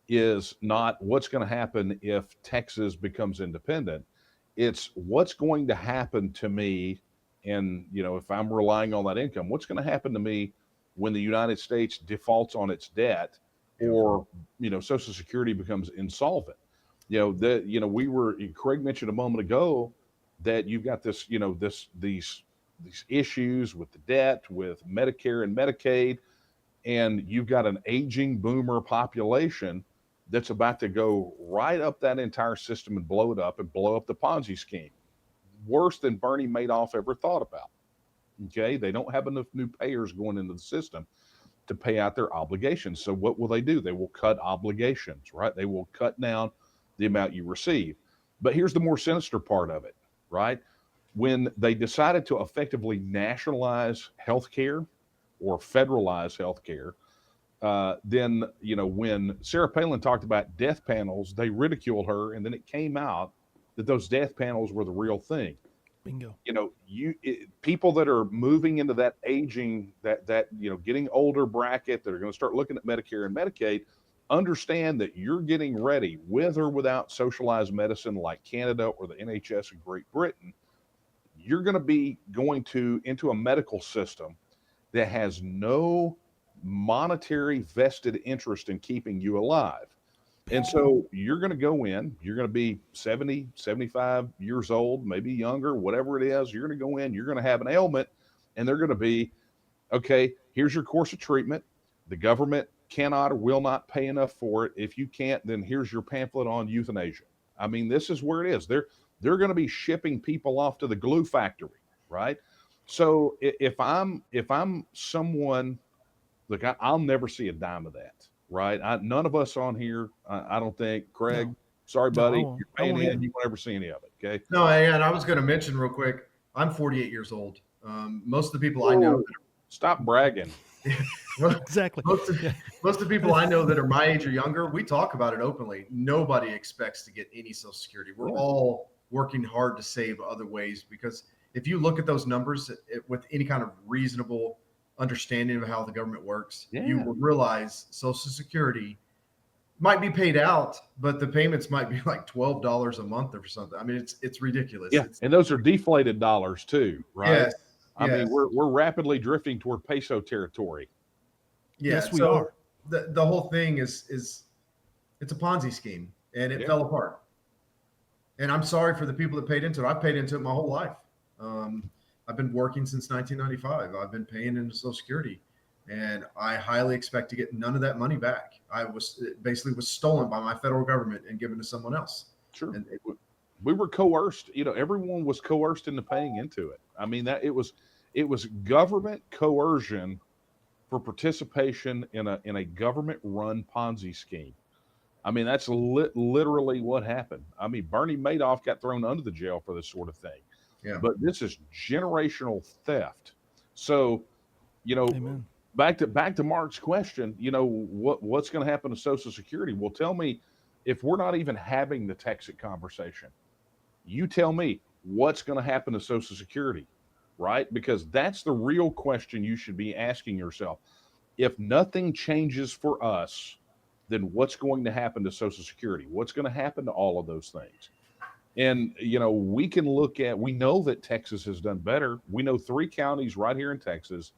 is not what's going to happen if Texas becomes independent. It's what's going to happen to me, and if I'm relying on that income, what's going to happen to me when the United States defaults on its debt, or Social Security becomes insolvent. We were Craig mentioned a moment ago that you've got this, these issues with the debt, with Medicare and Medicaid, and you've got an aging boomer population that's about to go right up that entire system and blow it up and blow up the Ponzi scheme. Worse than Bernie Madoff ever thought about. Okay, they don't have enough new payers going into the system to pay out their obligations. So what will they do? They will cut obligations, right? They will cut down the amount you receive. But here's the more sinister part of it, right? When they decided to effectively nationalize healthcare or federalize healthcare, then when Sarah Palin talked about death panels, they ridiculed her, and then it came out that those death panels were the real thing. Bingo. People that are moving into that aging, that getting older bracket, that are going to start looking at Medicare and Medicaid, understand that you're getting ready, with or without socialized medicine like Canada or the NHS in Great Britain. You're going to be going into a medical system that has no monetary vested interest in keeping you alive. And so you're going to go in, you're going to be 70, 75 years old, maybe younger, whatever it is. You're going to go in, you're going to have an ailment, and they're going to be, okay, here's your course of treatment. The government cannot or will not pay enough for it. If you can't, then here's your pamphlet on euthanasia. I mean, this is where it is. They're going to be shipping people off to the glue factory, right? So if I'm someone, look, I'll never see a dime of that. Right? None of us on here, I don't think. Craig, No. sorry, buddy. No, You're I paying won't in. either. You won't ever see any of it. Okay. No, and I was going to mention real quick, I'm 48 years old. Most of the people I know, Stop bragging. Well, Exactly. Yeah. most of the people I know that are my age or younger, we talk about it openly. Nobody expects to get any Social Security. We're Yeah. all working hard to save other ways, because if you look at those numbers with any kind of reasonable understanding of how the government works, you Yeah. will realize Social Security might be paid out, but the payments might be like $12 a month or something. I mean, it's ridiculous. Yeah, and those are deflated dollars too, right? Yes, I mean, yes. we're rapidly drifting toward peso territory. Yeah, Yes, we so are. the whole thing is it's a Ponzi scheme, and it Yeah. fell apart. And I'm sorry for the people that paid into it. I've paid into it my whole life. I've been working since 1995. I've been paying into Social Security, and I highly expect to get none of that money back. It basically was stolen by my federal government and given to someone else. Sure. And We were coerced. Everyone was coerced into paying into it. I mean, that it was government coercion for participation in a government run Ponzi scheme. I mean, that's literally what happened. I mean, Bernie Madoff got thrown under the jail for this sort of thing. yeah, But this is generational theft. So, Amen. back to Mark's question, what's going to happen to Social Security? Well, tell me, if we're not even having the TEXIT conversation, you tell me what's going to happen to Social Security, right? Because that's the real question you should be asking yourself. If nothing changes for us, then what's going to happen to Social Security? What's going to happen to all of those things? And, we know that Texas has done better. We know 3 counties right here in Texas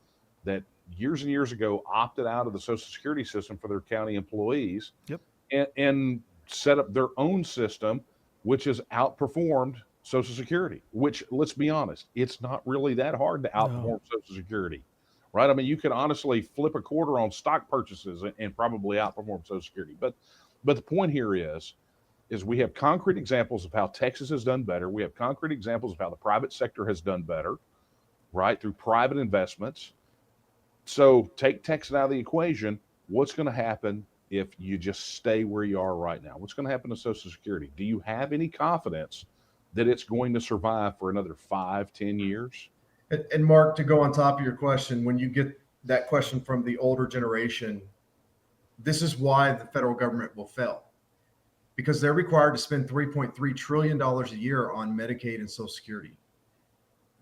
that years and years ago opted out of the Social Security system for their county employees. Yep. And set up their own system, which has outperformed Social Security, which, let's be honest, it's not really that hard to outperform Social Security, right? I mean, you can honestly flip a quarter on stock purchases and probably outperform Social Security. But the point here is we have concrete examples of how Texas has done better. We have concrete examples of how the private sector has done better, right, through private investments. So take Texas out of the equation. What's going to happen if you just stay where you are right now? What's going to happen to Social Security? Do you have any confidence that it's going to survive for another 5-10 years? and Mark, to go on top of your question, when you get that question from the older generation, this is why the federal government will fail, because they're required to spend $3.3 trillion a year on Medicaid and Social Security.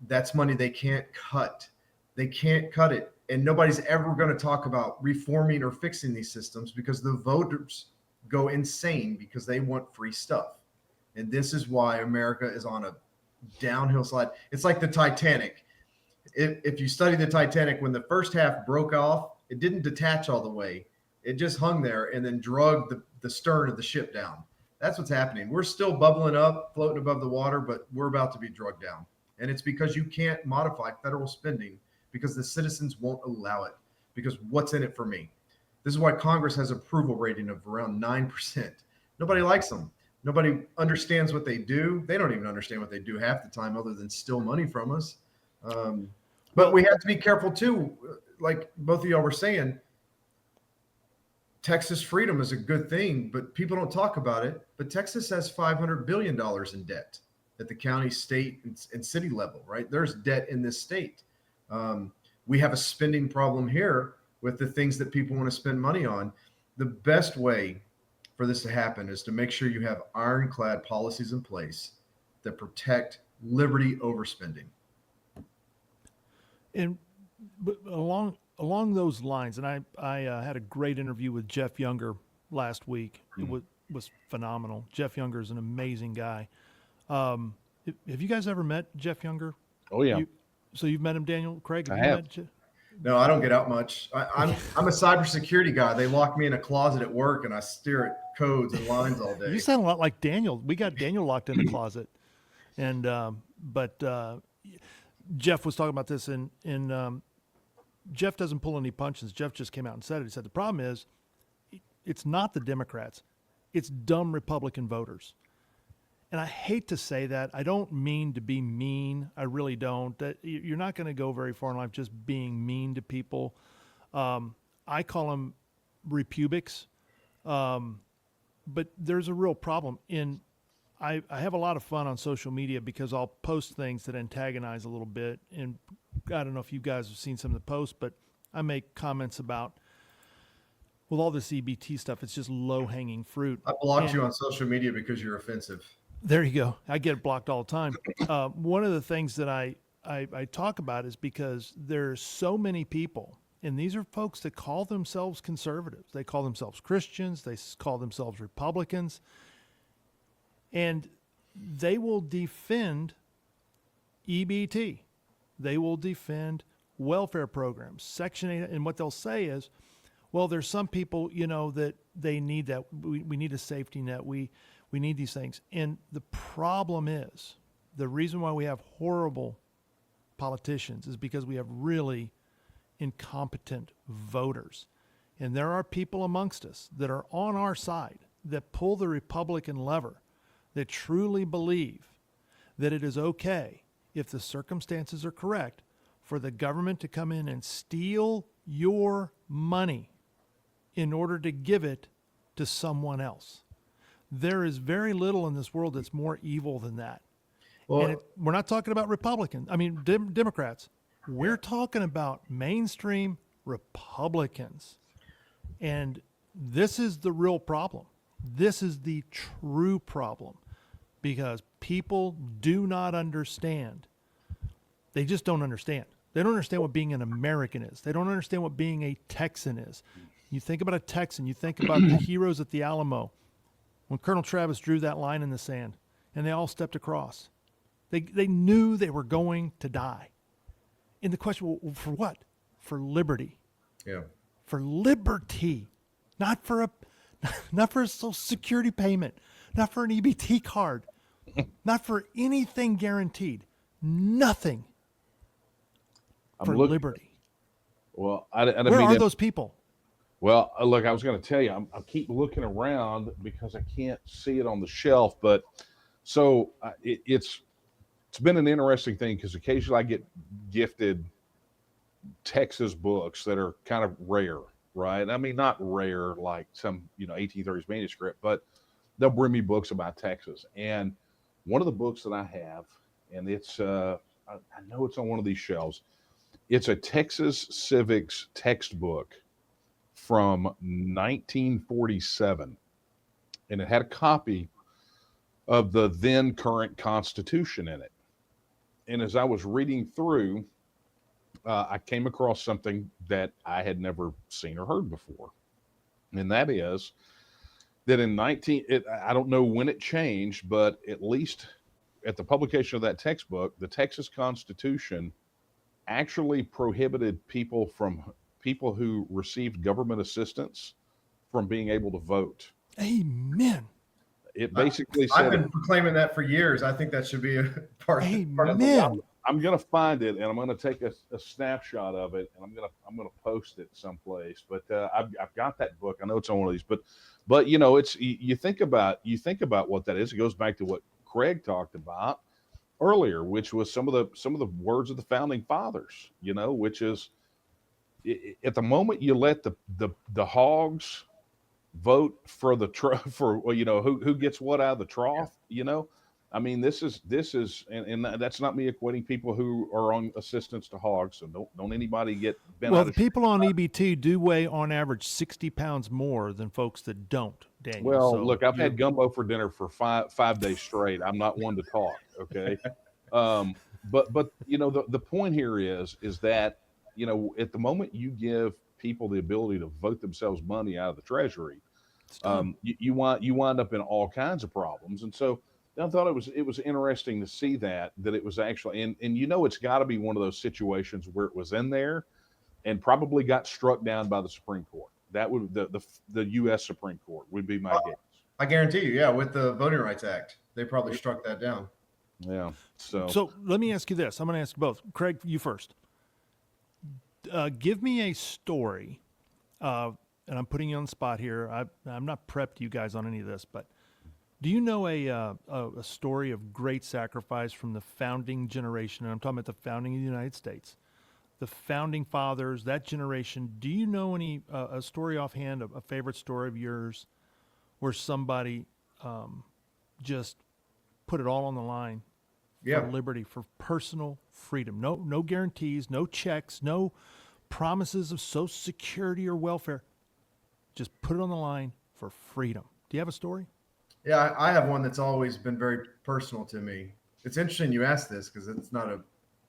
That's money they can't cut. They can't cut it. And nobody's ever going to talk about reforming or fixing these systems, because the voters go insane because they want free stuff. And this is why America is on a downhill slide. It's like the Titanic. If you study the Titanic, when the first half broke off, it didn't detach all the way. It just hung there and then drug the stern of the ship down. That's what's happening. We're still bubbling up, floating above the water, but we're about to be drugged down. And it's because you can't modify federal spending, because the citizens won't allow it. Because what's in it for me? This is why Congress has approval rating of around 9%. Nobody likes them. Nobody understands what they do. They don't even understand what they do half the time, other than steal money from us. But we have to be careful too. Like both of y'all were saying, Texas freedom is a good thing, but people don't talk about it. But Texas has $500 billion in debt at the county, state, and city level, right? There's debt in this state. We have a spending problem here with the things that people want to spend money on. The best way for this to happen is to make sure you have ironclad policies in place that protect liberty over spending. And but along those lines, and I had a great interview with Jeff Younger last week. It was phenomenal. Jeff Younger is an amazing guy. Have you guys ever met Jeff Younger? Oh yeah. So you've met him, Daniel? Craig, I you have. met Jeff? No, I don't get out much. I'm a cybersecurity guy. They lock me in a closet at work, and I stare at codes and lines all day. You sound a lot like Daniel. We got Daniel locked in the closet, and but Jeff was talking about this, and Jeff doesn't pull any punches. Jeff just came out and said it. He said the problem is, it's not the Democrats, it's dumb Republican voters. And I hate to say that. I don't mean to be mean. I really don't. That you're not going to go very far in life just being mean to people. I call them repubics. But there's a real problem. I have a lot of fun on social media because I'll post things that antagonize a little bit. And I don't know if you guys have seen some of the posts, but I make comments about, with all this EBT stuff, it's just low hanging fruit. I blocked And you on social media because you're offensive. there you go. I get blocked all the time. One of the things that I talk about is because there's so many people, and these are folks that call themselves conservatives. They call themselves Christians. They call themselves Republicans. And they will defend EBT. They will defend welfare programs, Section 8. And what they'll say is, well, there's some people, that they need that. We need a safety net. We need these things. And the problem is, the reason why we have horrible politicians is because we have really incompetent voters. And there are people amongst us that are on our side that pull the Republican lever, that truly believe that it is okay, if the circumstances are correct, for the government to come in and steal your money in order to give it to someone else. There is very little in this world that's more evil than that. Well, And we're not talking about Republicans. I mean, Democrats. We're talking about mainstream Republicans. And this is the real problem. This is the true problem, because people do not understand. They just don't understand. They don't understand what being an American is. They don't understand what being a Texan is. You think about a Texan, you think about the heroes at the Alamo, when Colonel Travis drew that line in the sand and they all stepped across. They knew they were going to die. And the question, well, for what? For liberty. yeah. For liberty. Not for a Social Security payment, not for an EBT card, not for anything guaranteed. Nothing. For liberty. Well, I didn't Where mean are to- those people? Well, look, I was going to tell you, I keep looking around because I can't see it on the shelf. But so it's been an interesting thing, because occasionally I get gifted Texas books that are kind of rare, right? I mean, not rare like some 1830s manuscript, but they'll bring me books about Texas. And one of the books that I have, and it's I know it's on one of these shelves. It's a Texas civics textbook from 1947, and it had a copy of the then current Constitution in it. And as I was reading through, I came across something that I had never seen or heard before, and that is that I don't know when it changed, but at least at the publication of that textbook, the Texas Constitution actually prohibited people who received government assistance from being able to vote. Amen. It basically I've said, been proclaiming that for years. I think that should be a part of the Amen. I'm going to find it, and I'm going to take a snapshot of it, and I'm going to post it someplace. But I've got that book. I know it's on one of these, but it's you think about what that is. It goes back to what Craig talked about earlier, which was some of the words of the founding fathers. Which is, at the moment you let the hogs vote for who gets what out of the trough. I mean, this is, and that's not me equating people who are on assistance to hogs. So don't anybody get bent Well, out the of people on EBT do weigh on average 60 pounds more than folks that don't, Daniel. Well, So look, I've had gumbo for dinner for five days straight. I'm not one to talk. Okay. But the point here is that, at the moment you give people the ability to vote themselves money out of the treasury, you wind up in all kinds of problems. And so I thought it was interesting to see that it was actually, and it's got to be one of those situations where it was in there and probably got struck down by the Supreme Court. That would the U.S. Supreme Court would be my guess. I guarantee you, yeah, with the Voting Rights Act, they probably struck that down. Yeah. So let me ask you this. I'm going to ask you both. Craig, you first. Give me a story, and I'm putting you on the spot here. I'm not prepped you guys on any of this, but do you know a story of great sacrifice from the founding generation? And I'm talking about the founding of the United States, the founding fathers, that generation. Do you know any a story offhand, a favorite story of yours, where somebody just put it all on the line for liberty, for personal freedom? No guarantees, no checks, no promises of Social Security or welfare. Just put it on the line for freedom. Do you have a story? Yeah, I have one that's always been very personal to me. It's interesting you asked this because it's not a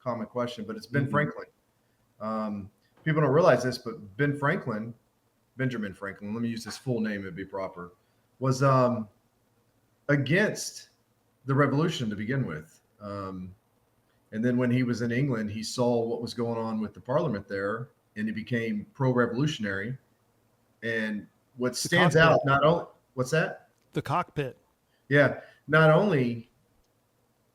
common question, but it's Ben Franklin. People don't realize this, but Benjamin Franklin, let me use his full name, it'd be proper, was against the revolution to begin with. And then when he was in England, he saw what was going on with the parliament there, and he became pro-revolutionary. And what stands out, not only, what's that? The cockpit. Yeah. Not only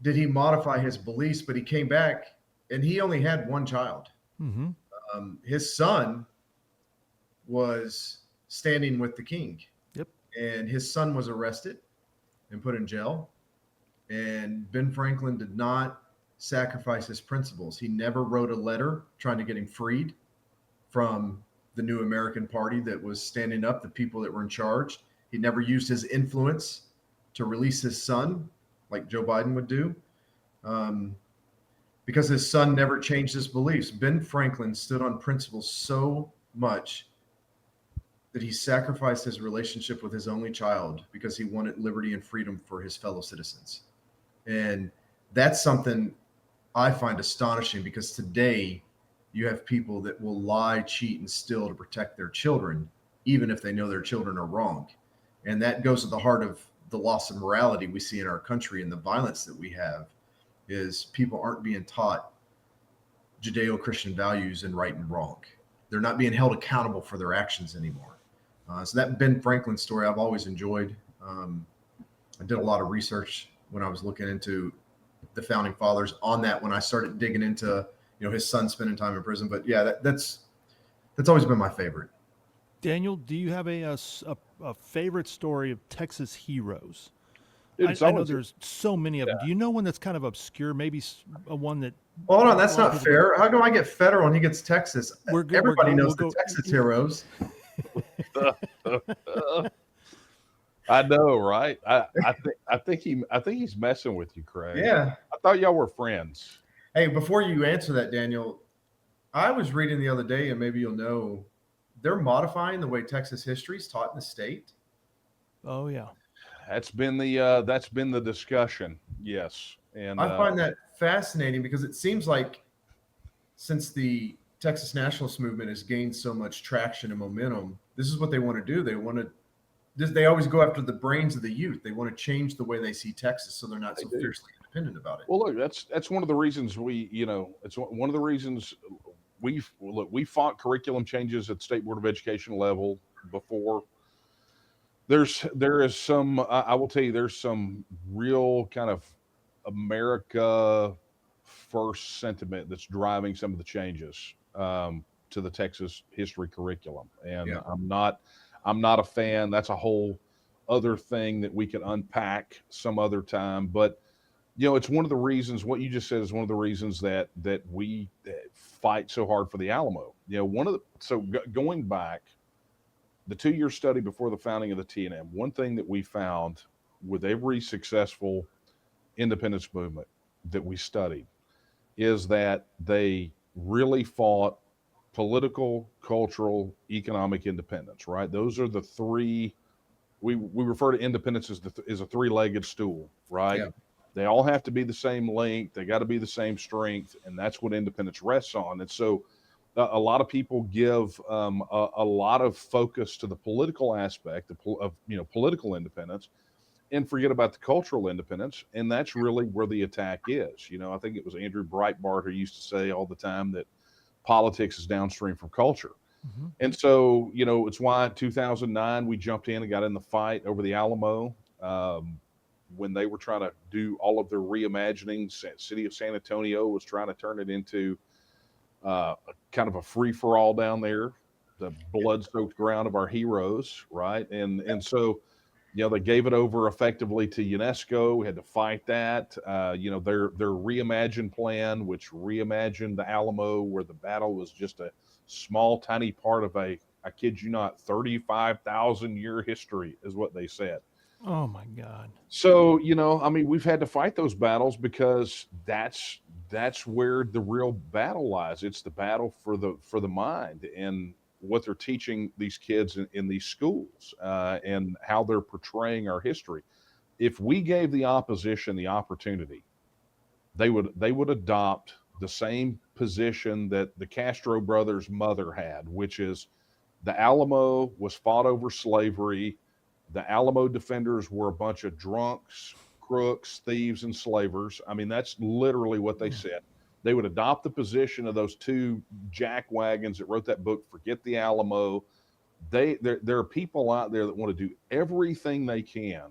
did he modify his beliefs, but he came back and he only had one child. Mm-hmm. His son was standing with the king. Yep. And his son was arrested and put in jail. And Ben Franklin did not sacrifice his principles. He never wrote a letter trying to get him freed from the new American Party that was standing up, the people that were in charge. He never used his influence to release his son like Joe Biden would do, because his son never changed his beliefs. Ben Franklin stood on principles so much that he sacrificed his relationship with his only child because he wanted liberty and freedom for his fellow citizens. And that's something I find astonishing, because today you have people that will lie, cheat, and steal to protect their children, even if they know their children are wrong. And that goes to the heart of the loss of morality we see in our country, and the violence that we have is people aren't being taught Judeo-Christian values and right and wrong. They're not being held accountable for their actions anymore. So that Ben Franklin story I've always enjoyed. I did a lot of research when I was looking into the founding fathers on that, when I started digging into, his son spending time in prison. But yeah, that's always been my favorite. Daniel, do you have a favorite story of Texas heroes? Dude, I know there's so many of them. Do you know one that's kind of obscure? Maybe a one that. Hold on, that's not fair. How come I get federal and he gets Texas? Everybody knows the Texas heroes. I know, right? I think he's messing with you, Craig. Yeah. I thought y'all were friends. Hey, before you answer that, Daniel, I was reading the other day, and maybe you'll know, they're modifying the way Texas history is taught in the state. Oh yeah, that's been the discussion. Yes, and I find that fascinating, because it seems like since the Texas Nationalist movement has gained so much traction and momentum, this is what they want to do. They always go after the brains of the youth. They want to change the way they see Texas, so they're not so fiercely independent about it. Well, look, that's one of the reasons it's one of the reasons we fought curriculum changes at state board of education level before. There is some, I will tell you, there's some real kind of America first sentiment that's driving some of the changes to the Texas history curriculum, and yeah. I'm not a fan. That's a whole other thing that we can unpack some other time. But it's one of the reasons, what you just said is one of the reasons that we fight so hard for the Alamo. Going back, the 2-year study before the founding of the TNM, one thing that we found with every successful independence movement that we studied is that they really fought political, cultural, economic independence, right? Those are the three. We refer to independence as a three-legged stool, right? Yeah. They all have to be the same length. They got to be the same strength, and that's what independence rests on. And so a lot of people give a lot of focus to the political aspect of political independence, and forget about the cultural independence. And that's really where the attack is. I think it was Andrew Breitbart who used to say all the time that politics is downstream from culture. Mm-hmm. And so, it's why in 2009 we jumped in and got in the fight over the Alamo when they were trying to do all of their reimagining. City of San Antonio was trying to turn it into kind of a free-for-all down there, the blood-soaked ground of our heroes, right? And so, they gave it over effectively to UNESCO. We had to fight that. Their reimagined plan, which reimagined the Alamo, where the battle was just a small, tiny part of I kid you not, 35,000-year history is what they said. Oh my God. So, we've had to fight those battles because that's that's where the real battle lies. It's the battle for the mind, and what they're teaching these kids in these schools, and how they're portraying our history. If we gave the opposition the opportunity, they would adopt the same position that the Castro brothers' mother had, which is the Alamo was fought over slavery. The Alamo defenders were a bunch of drunks, crooks, thieves, and slavers. I mean, that's literally what they said. They would adopt the position of those two jackwagons that wrote that book, Forget the Alamo. There are people out there that want to do everything they can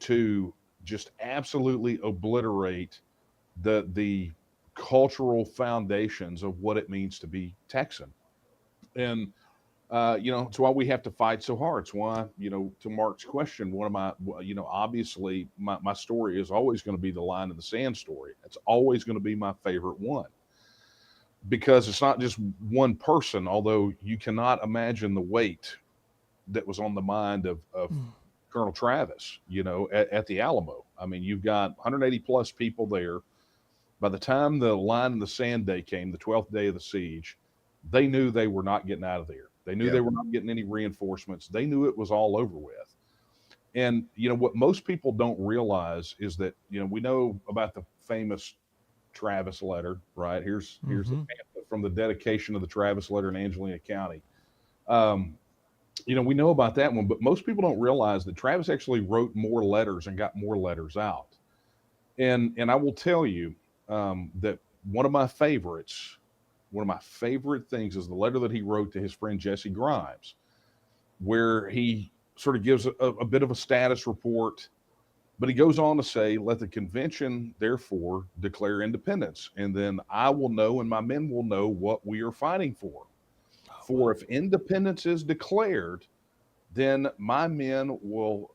to just absolutely obliterate the cultural foundations of what it means to be Texan. And it's why we have to fight so hard. It's why, to Mark's question, one of my, obviously my story is always going to be the line in the sand story. It's always going to be my favorite one, because it's not just one person, although you cannot imagine the weight that was on the mind of Colonel Travis, at the Alamo. I mean, you've got 180 plus people there. By the time the line in the sand day came, the 12th day of the siege, they knew they were not getting out of there. They knew they were not getting any reinforcements. They knew it was all over with. And, what most people don't realize is that, we know about the famous Travis letter, right? Here's the pamphlet from the dedication of the Travis letter in Angelina County. We know about that one, but most people don't realize that Travis actually wrote more letters and got more letters out. And I will tell you that one of my favorite things is the letter that he wrote to his friend Jesse Grimes, where he sort of gives a bit of a status report, but he goes on to say, let the convention therefore declare independence, and then I will know and my men will know what we are fighting for. For if independence is declared, then my men will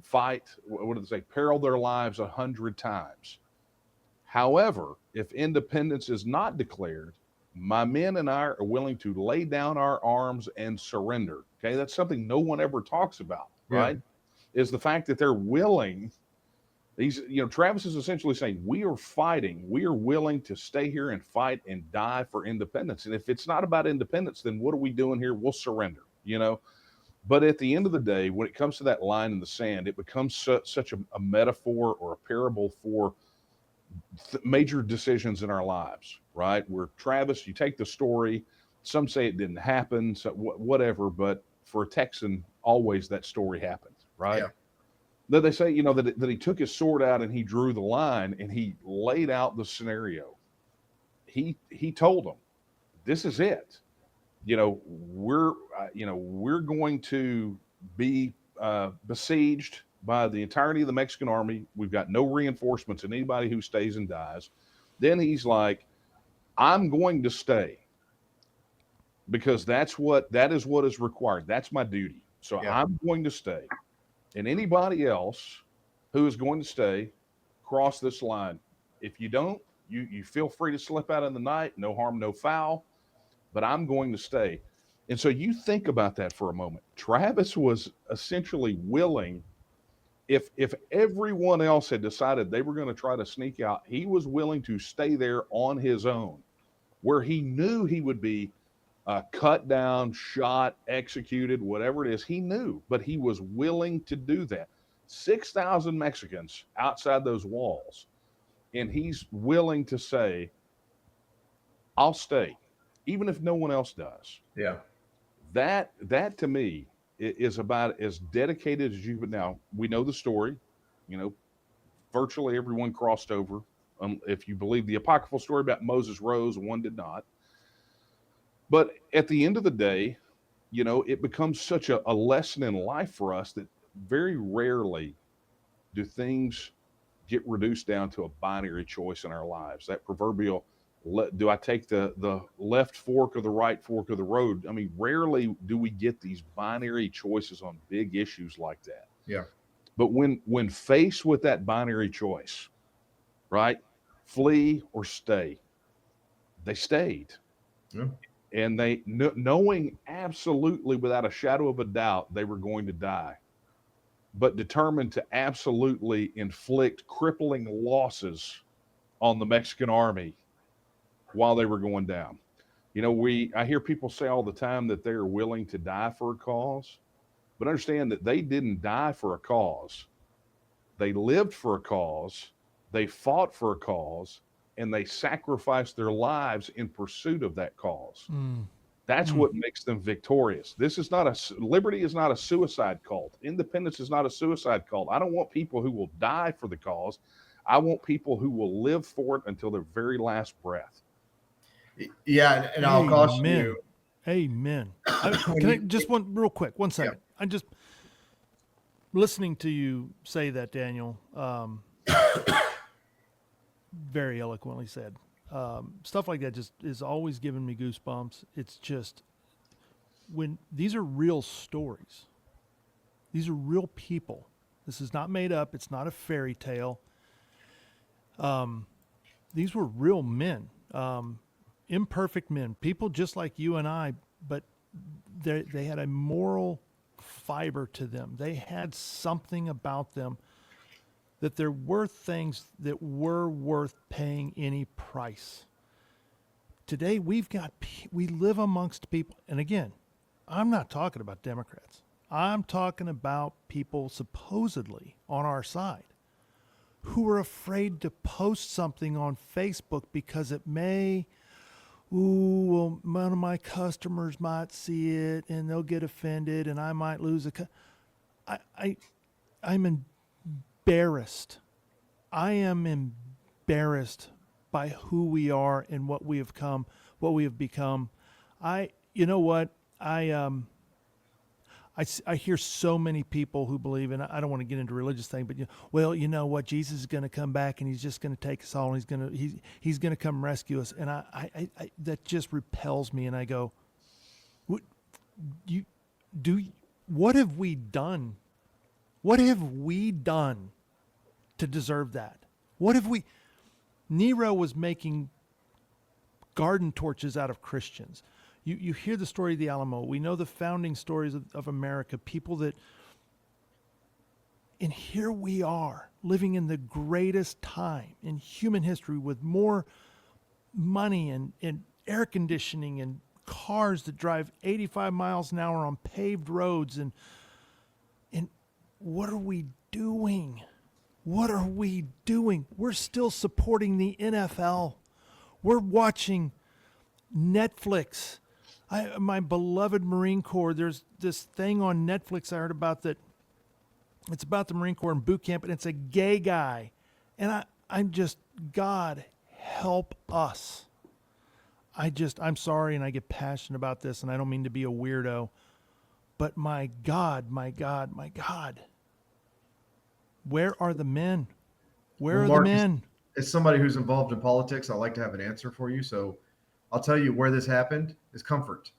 fight, what do they say, peril their lives 100 times. However, if independence is not declared, my men and I are willing to lay down our arms and surrender. Okay, that's something no one ever talks about, right? Is the fact that they're willing. Travis is essentially saying, we are fighting, we are willing to stay here and fight and die for independence. And if it's not about independence, then what are we doing here? We'll surrender, But at the end of the day, when it comes to that line in the sand, it becomes such a metaphor or a parable for major decisions in our lives, right? Where Travis, you take the story, some say it didn't happen, so whatever, but for a Texan, always that story happened, right? Then they say, that he took his sword out and he drew the line and he laid out the scenario. He told them, this is it. We're going to be besieged by the entirety of the Mexican army. We've got no reinforcements and anybody who stays and dies. Then he's like, I'm going to stay because that is what is required. That's my duty. So I'm going to stay. And anybody else who is going to stay, cross this line. If you don't, you feel free to slip out in the night, no harm, no foul, but I'm going to stay. And so you think about that for a moment. Travis was essentially willing, if everyone else had decided they were going to try to sneak out, he was willing to stay there on his own, where he knew he would be cut down, shot, executed, whatever it is, he knew, but he was willing to do that. 6,000 Mexicans outside those walls, and he's willing to say, I'll stay, even if no one else does. That to me is about as dedicated as you would. Now, we know the story, virtually everyone crossed over. If you believe the apocryphal story about Moses rose, one did not. But at the end of the day, it becomes such a lesson in life for us that very rarely do things get reduced down to a binary choice in our lives. That proverbial, do I take the left fork or the right fork of the road? I mean, rarely do we get these binary choices on big issues like that. But when faced with that binary choice, right, flee or stay, they stayed. And they, knowing absolutely without a shadow of a doubt they were going to die, but determined to absolutely inflict crippling losses on the Mexican army while they were going down. I hear people say all the time that they are willing to die for a cause, but understand that they didn't die for a cause. They lived for a cause, they fought for a cause, and they sacrificed their lives in pursuit of that cause. That's what makes them victorious. Liberty is not a suicide cult. Independence is not a suicide cult. I don't want people who will die for the cause. I want people who will live for it until their very last breath. Yeah, and I'll caution Amen. you. Amen. Can I just real quick, 1 second. I'm just listening to you say that, Daniel. Very eloquently said. Stuff like that just is always giving me goosebumps. It's just when these are real stories. These are real people. This is not made up. It's not a fairy tale. These were real men, imperfect men, people just like you and I, but they had a moral fiber to them. They had something about them that there were things that were worth paying any price. Today we live amongst people, and again, I'm not talking about Democrats. I'm talking about people supposedly on our side who are afraid to post something on Facebook because it may, one of my customers might see it and they'll get offended and I might lose I'm embarrassed. I am embarrassed by who we are and what we have become. You know what? I hear so many people who believe, and I don't want to get into a religious thing, but you know what? Jesus is going to come back and he's just going to take us all and he's going to come rescue us. And I that just repels me. And I go, what have we done? What have we done to deserve that? What have we? Nero was making garden torches out of Christians. You hear the story of the Alamo. We know the founding stories of America, people that, and here we are living in the greatest time in human history with more money and air conditioning and cars that drive 85 miles an hour on paved roads. And what are we doing? What are we doing? We're still supporting the NFL. We're watching Netflix. My beloved Marine Corps, there's this thing on Netflix I heard about that. It's about the Marine Corps in boot camp, and it's a gay guy. And I'm just, God, help us. I'm sorry, and I get passionate about this, and I don't mean to be a weirdo, but my God, my God, my God. Where are the men? Where are Mark, the men? As somebody who's involved in politics, I like to have an answer for you. So I'll tell you where this happened is comfort.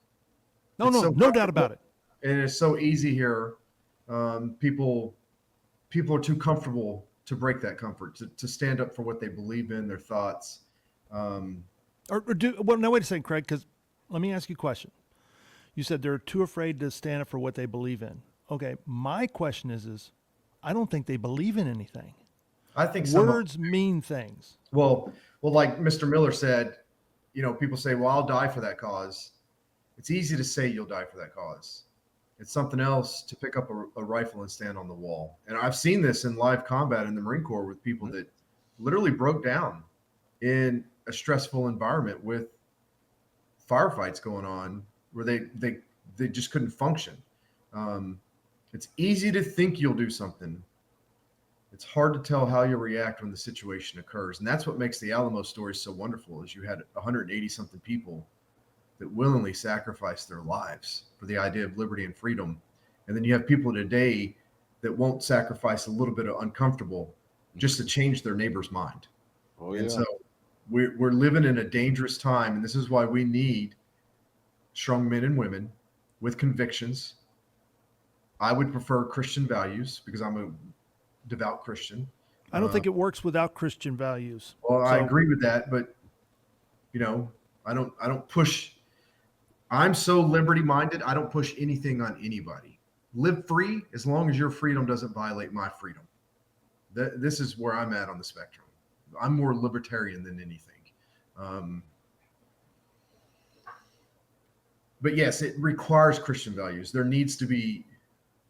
No doubt about it. And it's so easy here. People are too comfortable to break that comfort, to stand up for what they believe in, their thoughts. Now wait a second, Craig, because let me ask you a question. You said they're too afraid to stand up for what they believe in. Okay, my question is I don't think they believe in anything. I think words mean things. Well, like Mr. Miller said, people say, well, I'll die for that cause. It's easy to say you'll die for that cause. It's something else to pick up a rifle and stand on the wall. And I've seen this in live combat in the Marine Corps with people that literally broke down in a stressful environment with firefights going on where they just couldn't function. It's easy to think you'll do something. It's hard to tell how you'll react when the situation occurs. And that's what makes the Alamo story so wonderful, is you had 180 something people that willingly sacrificed their lives for the idea of liberty and freedom. And then you have people today that won't sacrifice a little bit of uncomfortable just to change their neighbor's mind. Oh, yeah. And so we're living in a dangerous time. And this is why we need strong men and women with convictions. I would prefer Christian values because I'm a devout Christian. I don't think it works without Christian values. Well, I agree with that, but I don't push. I'm so liberty minded. I don't push anything on anybody. Live free as long as your freedom doesn't violate my freedom. This is where I'm at on the spectrum. I'm more libertarian than anything. But yes, it requires Christian values. There needs to be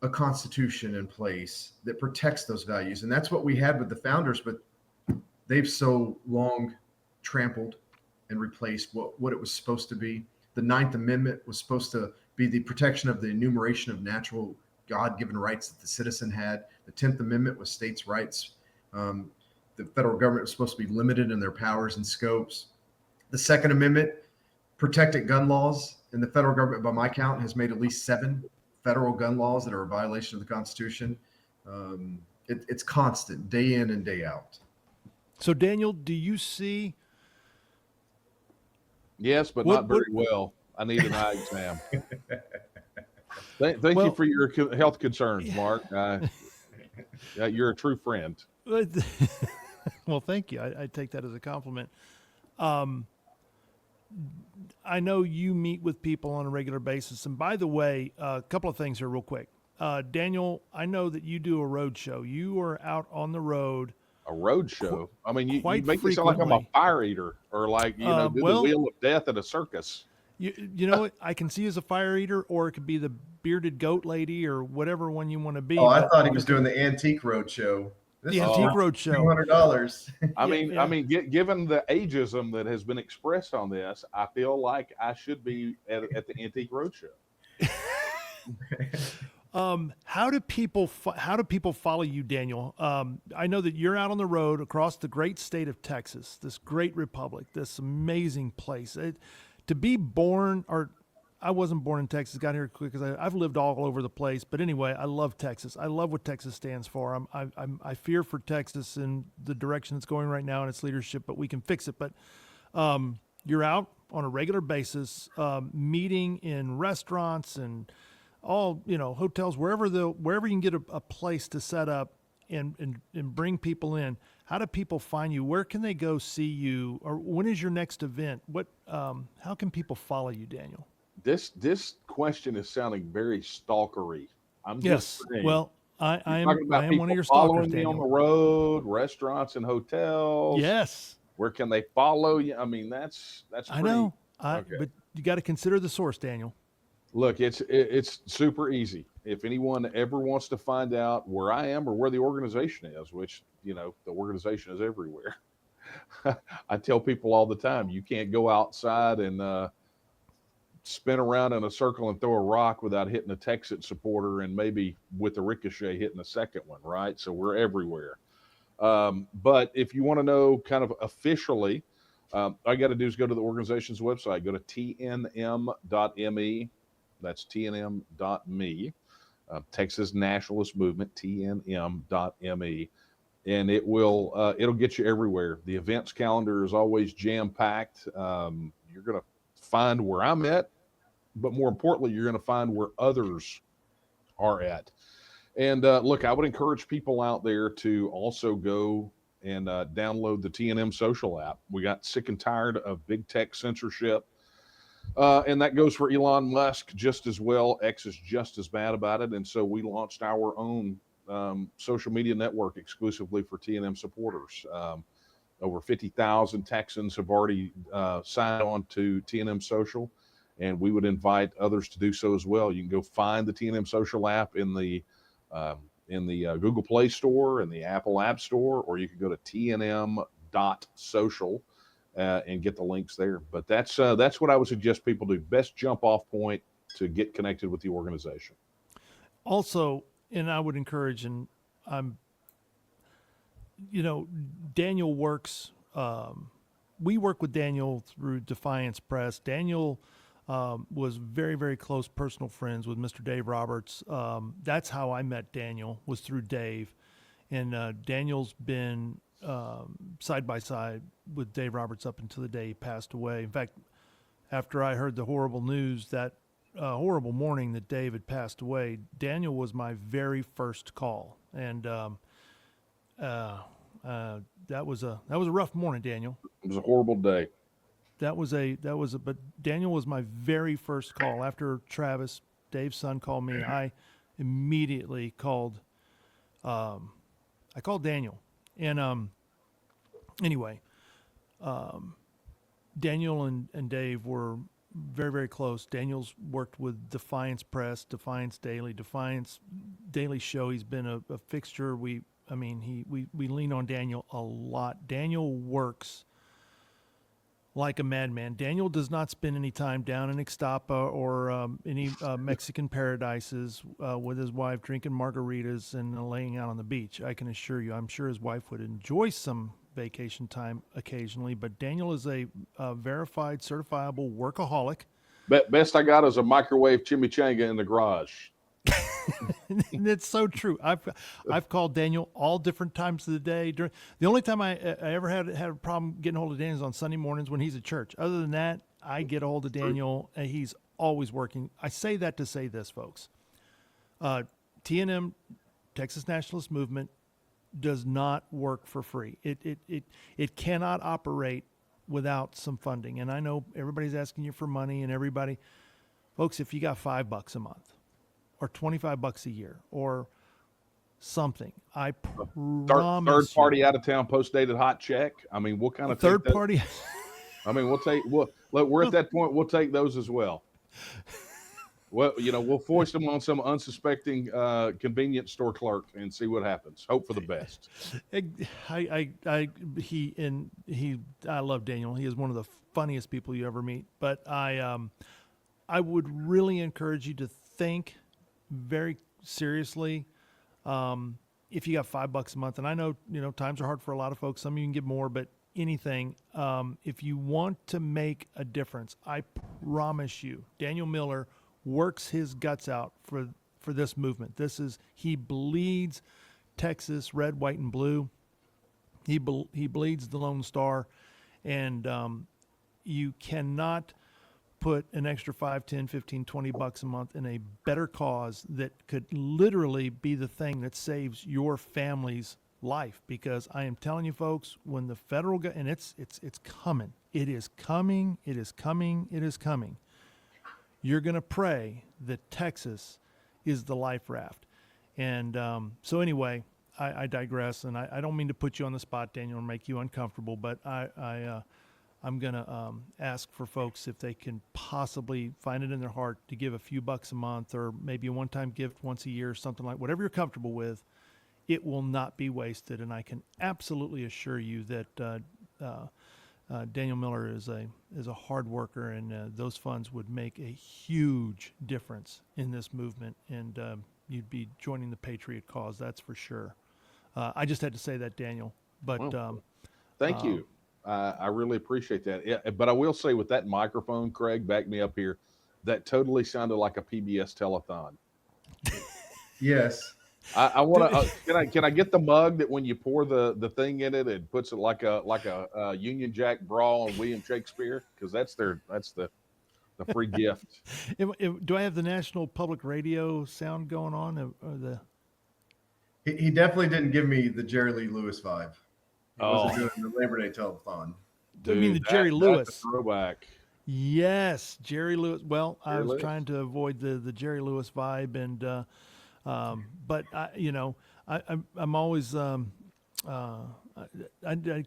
a constitution in place that protects those values. And that's what we had with the founders, but they've so long trampled and replaced what it was supposed to be. The Ninth Amendment was supposed to be the protection of the enumeration of natural God-given rights that the citizen had. The 10th Amendment was states' rights. The federal government was supposed to be limited in their powers and scopes. The Second Amendment protected gun laws, and the federal government, by my count, has made at least 7 federal gun laws that are a violation of the Constitution. It's constant, day in and day out. So, Daniel, do you see? Yes, but not very well. I need an eye exam. Thank you for your health concerns, Mark. You're a true friend. Well, thank you. I take that as a compliment. I know you meet with people on a regular basis. And by the way, a couple of things here real quick. Daniel, I know that you do a road show. You are out on the road. A road show? I mean, you make me sound like I'm frequently. a fire eater or like, do the wheel of death at a circus. You know what? I can see you as a fire eater, or it could be the bearded goat lady or whatever one you want to be. Oh, I thought he was doing the antique road show. The antique road show. $200. I mean, given the ageism that has been expressed on this, I feel like I should be at the antique road show. How do people follow you, Daniel? I know that you're out on the road across the great state of Texas, this great republic, this amazing place. To be born, or I wasn't born in Texas, got here quick because I've lived all over the place. But anyway, I love Texas. I love what Texas stands for. I fear for Texas and the direction it's going right now in its leadership, but we can fix it. But you're out on a regular basis, meeting in restaurants and all, hotels, wherever you can get a place to set up and bring people in. How do people find you? Where can they go see you? Or when is your next event? How can people follow you, Daniel? This question is sounding very stalkery. I'm just saying. Well, I am one of your stalkers, following me Daniel. on the road, restaurants and hotels. Yes. Where can they follow you? I mean, that's I know. But you got to consider the source, Daniel. Look, it's super easy. If anyone ever wants to find out where I am or where the organization is, which, the organization is everywhere. I tell people all the time, you can't go outside and spin around in a circle and throw a rock without hitting a TEXIT supporter and maybe with the ricochet hitting the second one, right? So we're everywhere. But if you want to know kind of officially, all you got to do is go to the organization's website, go to tnm.me. That's tnm.me, Texas Nationalist Movement, tnm.me. And it'll get you everywhere. The events calendar is always jam-packed. You're going to find where I'm at, but more importantly, you're going to find where others are at. And look, I would encourage people out there to also go and download the TNM social app. We got sick and tired of big tech censorship. And that goes for Elon Musk just as well. X is just as bad about it. And so we launched our own social media network exclusively for TNM supporters. Over 50,000 Texans have already signed on to TNM Social, and we would invite others to do so as well. You can go find the TNM Social app in the Google Play Store and the Apple App Store, or you can go to tnm.social. And get the links there. But that's what I would suggest people do. Best jump off point to get connected with the organization. Also, and I would encourage, and Daniel works, we work with Daniel through Defiance Press. Daniel was very, very close personal friends with Mr. Dave Roberts. That's how I met Daniel, was through Dave. And Daniel's been side by side with Dave Roberts up until the day he passed away. In fact, after I heard the horrible news, that horrible morning that Dave had passed away, Daniel was my very first call, and that was a rough morning, Daniel. It was a horrible day. But Daniel was my very first call. After Travis, Dave's son, called me, I immediately called. I called Daniel, and Anyway, Daniel and Dave were very, very close. Daniel's worked with Defiance Press, Defiance Daily, Defiance Daily Show. He's been a fixture. We lean on Daniel a lot. Daniel works like a madman. Daniel does not spend any time down in Ixtapa or any Mexican paradises with his wife drinking margaritas and laying out on the beach. I can assure you. I'm sure his wife would enjoy some vacation time occasionally, but Daniel is a verified, certifiable workaholic. Best I got is a microwave chimichanga in the garage. And it's so true. I've called Daniel all different times of the day. The only time I ever had a problem getting a hold of Daniel is on Sunday mornings when he's at church. Other than that, I get a hold of Daniel, and he's always working. I say that to say this, folks. TNM, Texas Nationalist Movement, does not work for free. It cannot operate without some funding. And I know everybody's asking you for money, and everybody, folks, if you got $5 a month or $25 a year or something, I promise third party you, out of town post dated hot check. I mean, we'll kind of third party. I mean, we're at that point. We'll take those as well. Well, we'll foist them on some unsuspecting convenience store clerk and see what happens. Hope for the best. I love Daniel. He is one of the funniest people you ever meet. But I would really encourage you to think very seriously. If you got $5 a month, and I know times are hard for a lot of folks. Some of you can give more, but anything. If you want to make a difference, I promise you, Daniel Miller works his guts out for this movement. He bleeds Texas red, white, and blue. He bleeds the Lone Star, and you cannot put an extra $5, $10, $15, $20 a month in a better cause that could literally be the thing that saves your family's life. Because I am telling you, folks, when the federal and it's coming, it is coming, it is coming, it is coming. You're going to pray that Texas is the life raft. And so anyway, I digress, and I don't mean to put you on the spot, Daniel, and make you uncomfortable, but I'm going to ask for folks if they can possibly find it in their heart to give a few bucks a month or maybe a one-time gift once a year or something like whatever you're comfortable with. It will not be wasted, and I can absolutely assure you that Daniel Miller is a hard worker, and those funds would make a huge difference in this movement, and you'd be joining the Patriot cause, that's for sure. I just had to say that, Daniel. But thank you. I really appreciate that. Yeah, but I will say, with that microphone, Craig, back me up here, that totally sounded like a PBS telethon. Yes. I want to. Can I get the mug that when you pour the thing in it, it puts it like a Union Jack bra on William Shakespeare? Because that's the free gift. Do I have the National Public Radio sound going on? He definitely didn't give me the Jerry Lee Lewis vibe. He wasn't doing the Labor Day telethon. Dude, I mean the Jerry Lewis that's a throwback. Yes, Jerry Lewis. Well, I was trying to avoid the Jerry Lewis vibe, and but I'm always I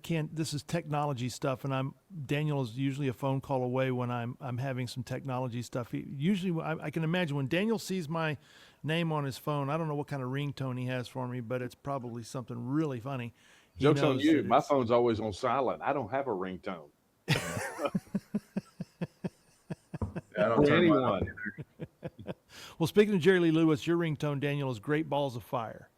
can't. This is technology stuff, and Daniel is usually a phone call away when I'm having some technology stuff. Usually, I can imagine when Daniel sees my name on his phone. I don't know what kind of ringtone he has for me, but it's probably something really funny. Joke's on you. My phone's always on silent. I don't have a ringtone. Yeah, I don't turn mine on either. Well, speaking of Jerry Lee Lewis, your ringtone, Daniel, is Great Balls of Fire.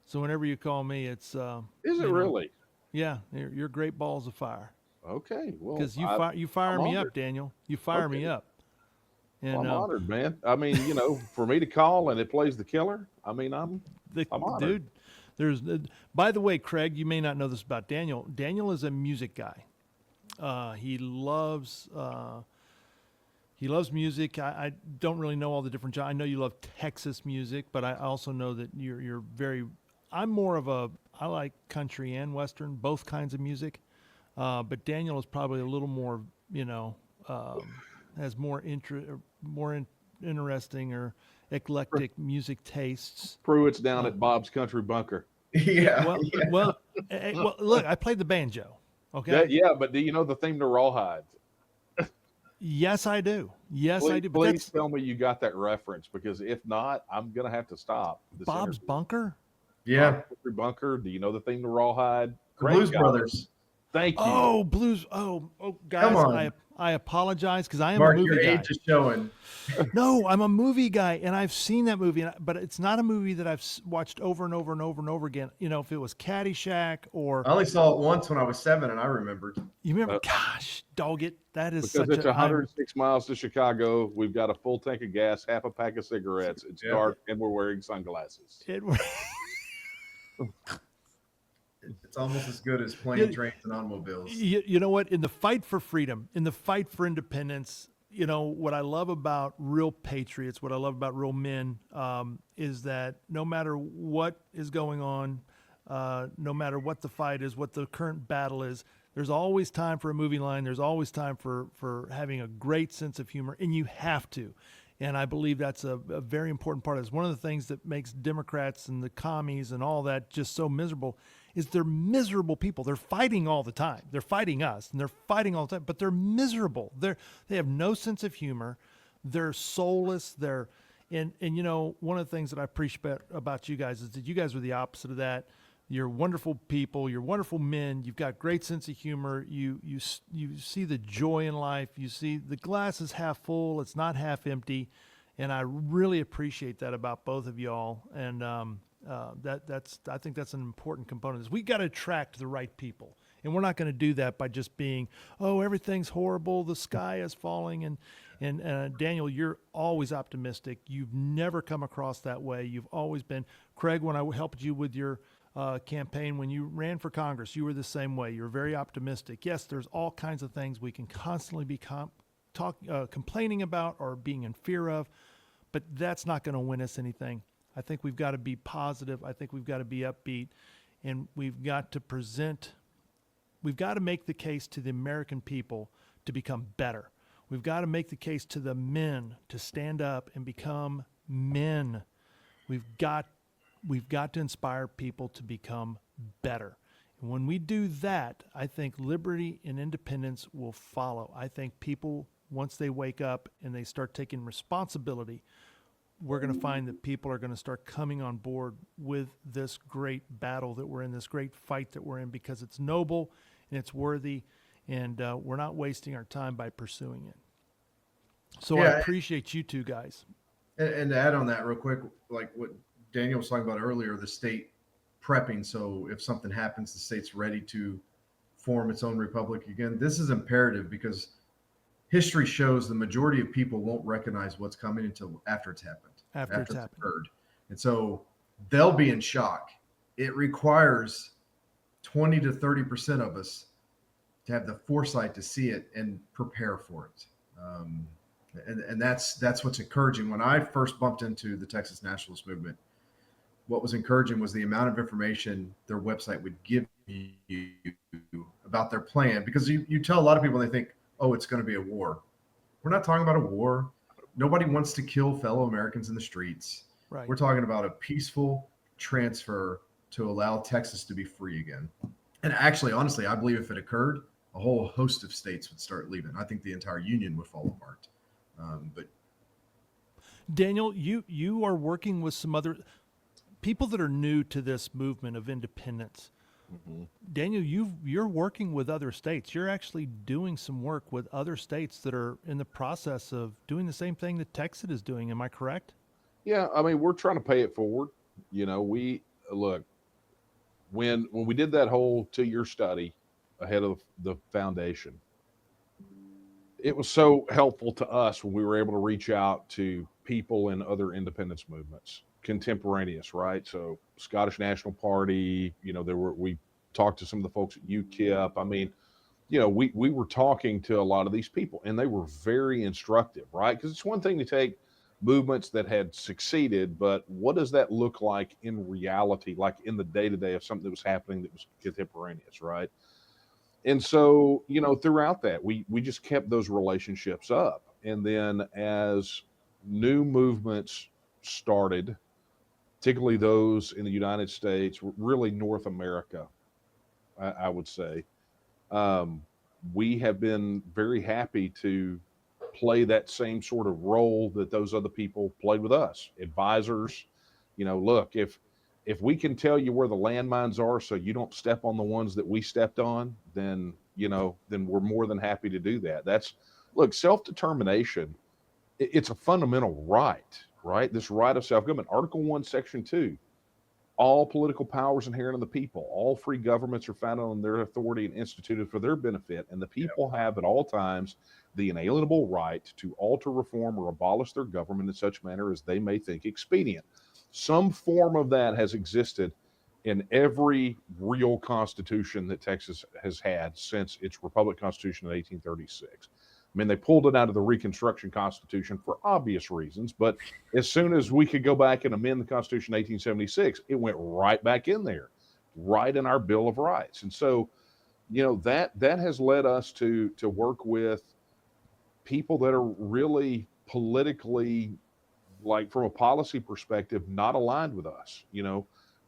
So whenever you call me, it's is it really? Yeah, you're Great Balls of Fire. Okay, well, because you fire me up, Daniel. You fire me up. And I'm honored, man. I mean, for me to call and it plays The Killer. I mean, I'm honored. Dude, by the way, Craig, you may not know this about Daniel. Daniel is a music guy. He loves music. I don't really know all the different genres. I know you love Texas music, but I also know that you're very. I'm more of I like country and Western, both kinds of music. But Daniel is probably a little more, has more interesting or eclectic music tastes. Pruitt's down at Bob's Country Bunker. Yeah. Well, look, I played the banjo. Okay. Yeah, but do you know the theme to Rawhide? Yes, I do. Yes, I Please, do. But please that's tell me you got that reference, because if not, I'm gonna have to stop this Bob's interview. Bunker. Bob's Yeah, Bunker. Do you know the theme to Rawhide? the Craig Blues got it. Brothers. Thank you. Oh, blues. Oh, Come guys, on, I apologize because I am a Mark, movie your guy. age is showing. No, I'm a movie guy, and I've seen that movie, but it's not a movie that I've watched over and over and over and over again. You know, if it was Caddyshack or I only saw it once when I was 7, and I remembered. you remember, Uh, gosh, dog it, that is because such it's a. 106 miles to Chicago. We've got a full tank of gas, half a pack of cigarettes. It's Yeah. dark, and we're wearing sunglasses. It, It's almost as good as Yeah. plane, trains, and automobiles. you know what? In the fight for freedom, in the fight for independence, you know what I love about real patriots, what I love about real men, is that no matter what is going on, no matter what the fight is, what the current battle is, there's always time for a movie line. There's always time for having a great sense of humor, and you have to. And I believe that's a very important part of this. One of the things that makes Democrats and the commies and all that just so miserable is they're miserable people. They're fighting all the time. They're fighting us, and they're fighting all the time, but they're miserable. They have no sense of humor. They're soulless. And you know, one of the things that I appreciate about you guys is that you guys are the opposite of that. You're wonderful people. You're wonderful men. You've got great sense of humor. You see the joy in life. You see the glass is half full. It's not half empty, and I really appreciate that about both of y'all. And I think that's an important component. Is we got to attract the right people, and we're not going to do that by just being, oh, everything's horrible, the sky is falling, and Daniel, you're always optimistic. You've never come across that way. You've always been. Craig, when I helped you with your campaign, when you ran for Congress, you were the same way. You're very optimistic. Yes, there's all kinds of things we can constantly be complaining about or being in fear of, but that's not going to win us anything. I think we've got to be positive. I think we've got to be upbeat, and we've got to make the case to the American people to become better. We've got to make the case to the men to stand up and become men. We've got to inspire people to become better. And when we do that, I think liberty and independence will follow. I think people, once they wake up and they start taking responsibility, we're going to find that people are going to start coming on board with this great battle that we're in, this great fight that we're in, because it's noble and it's worthy, and we're not wasting our time by pursuing it. So I Yeah. appreciate you two guys. And to add on that real quick, like what Daniel was talking about earlier, the state prepping. So if something happens, the state's ready to form its own republic again. This is imperative because history shows the majority of people won't recognize what's coming until after it's happened, After it's happened. occurred. And so they'll be in shock. It requires 20 to 30% of us to have the foresight to see it and prepare for it. And that's what's encouraging. When I first bumped into the Texas Nationalist movement, what was encouraging was the amount of information their website would give you about their plan. Because you tell a lot of people, and they think, oh, it's going to be a war. We're not talking about a war. Nobody wants to kill fellow Americans in the streets. Right. We're talking about a peaceful transfer to allow Texas to be free again. And actually, honestly, I believe if it occurred, a whole host of states would start leaving. I think the entire union would fall apart. But Daniel, you are working with some other people that are new to this movement of independence. Mm-hmm. Daniel, you're working with other states. You're actually doing some work with other states that are in the process of doing the same thing that TEXIT is doing. Am I correct? Yeah, I mean, we're trying to pay it forward. You know, we look when we did that whole 2-year study ahead of the foundation. It was so helpful to us when we were able to reach out to people in other independence movements, contemporaneous, right? So Scottish National Party, you know, we talked to some of the folks at UKIP. I mean, you know, we were talking to a lot of these people, and they were very instructive, right? Because it's one thing to take movements that had succeeded, but what does that look like in reality, like in the day-to-day of something that was happening that was contemporaneous, right? And so, you know, throughout that, we just kept those relationships up. And then as new movements started, particularly those in the United States, really North America, I would say, um, we have been very happy to play that same sort of role that those other people played with us, advisors. Look, if we can tell you where the landmines are so you don't step on the ones that we stepped on, then we're more than happy to do that. That's Look, self-determination, it's a fundamental right, right? This right of self-government, Article 1, Section 2. All political powers inherent in the people. All free governments are founded on their authority and instituted for their benefit, and the people have at all times the inalienable right to alter, reform, or abolish their government in such manner as they may think expedient. Some form of that has existed in every real constitution that Texas has had since its Republic Constitution in 1836. I mean, they pulled it out of the Reconstruction Constitution for obvious reasons, but as soon as we could go back and amend the Constitution in 1876, it went right back in there, right in our Bill of Rights. And so, that has led us to work with people that are really politically, like from a policy perspective, not aligned with us.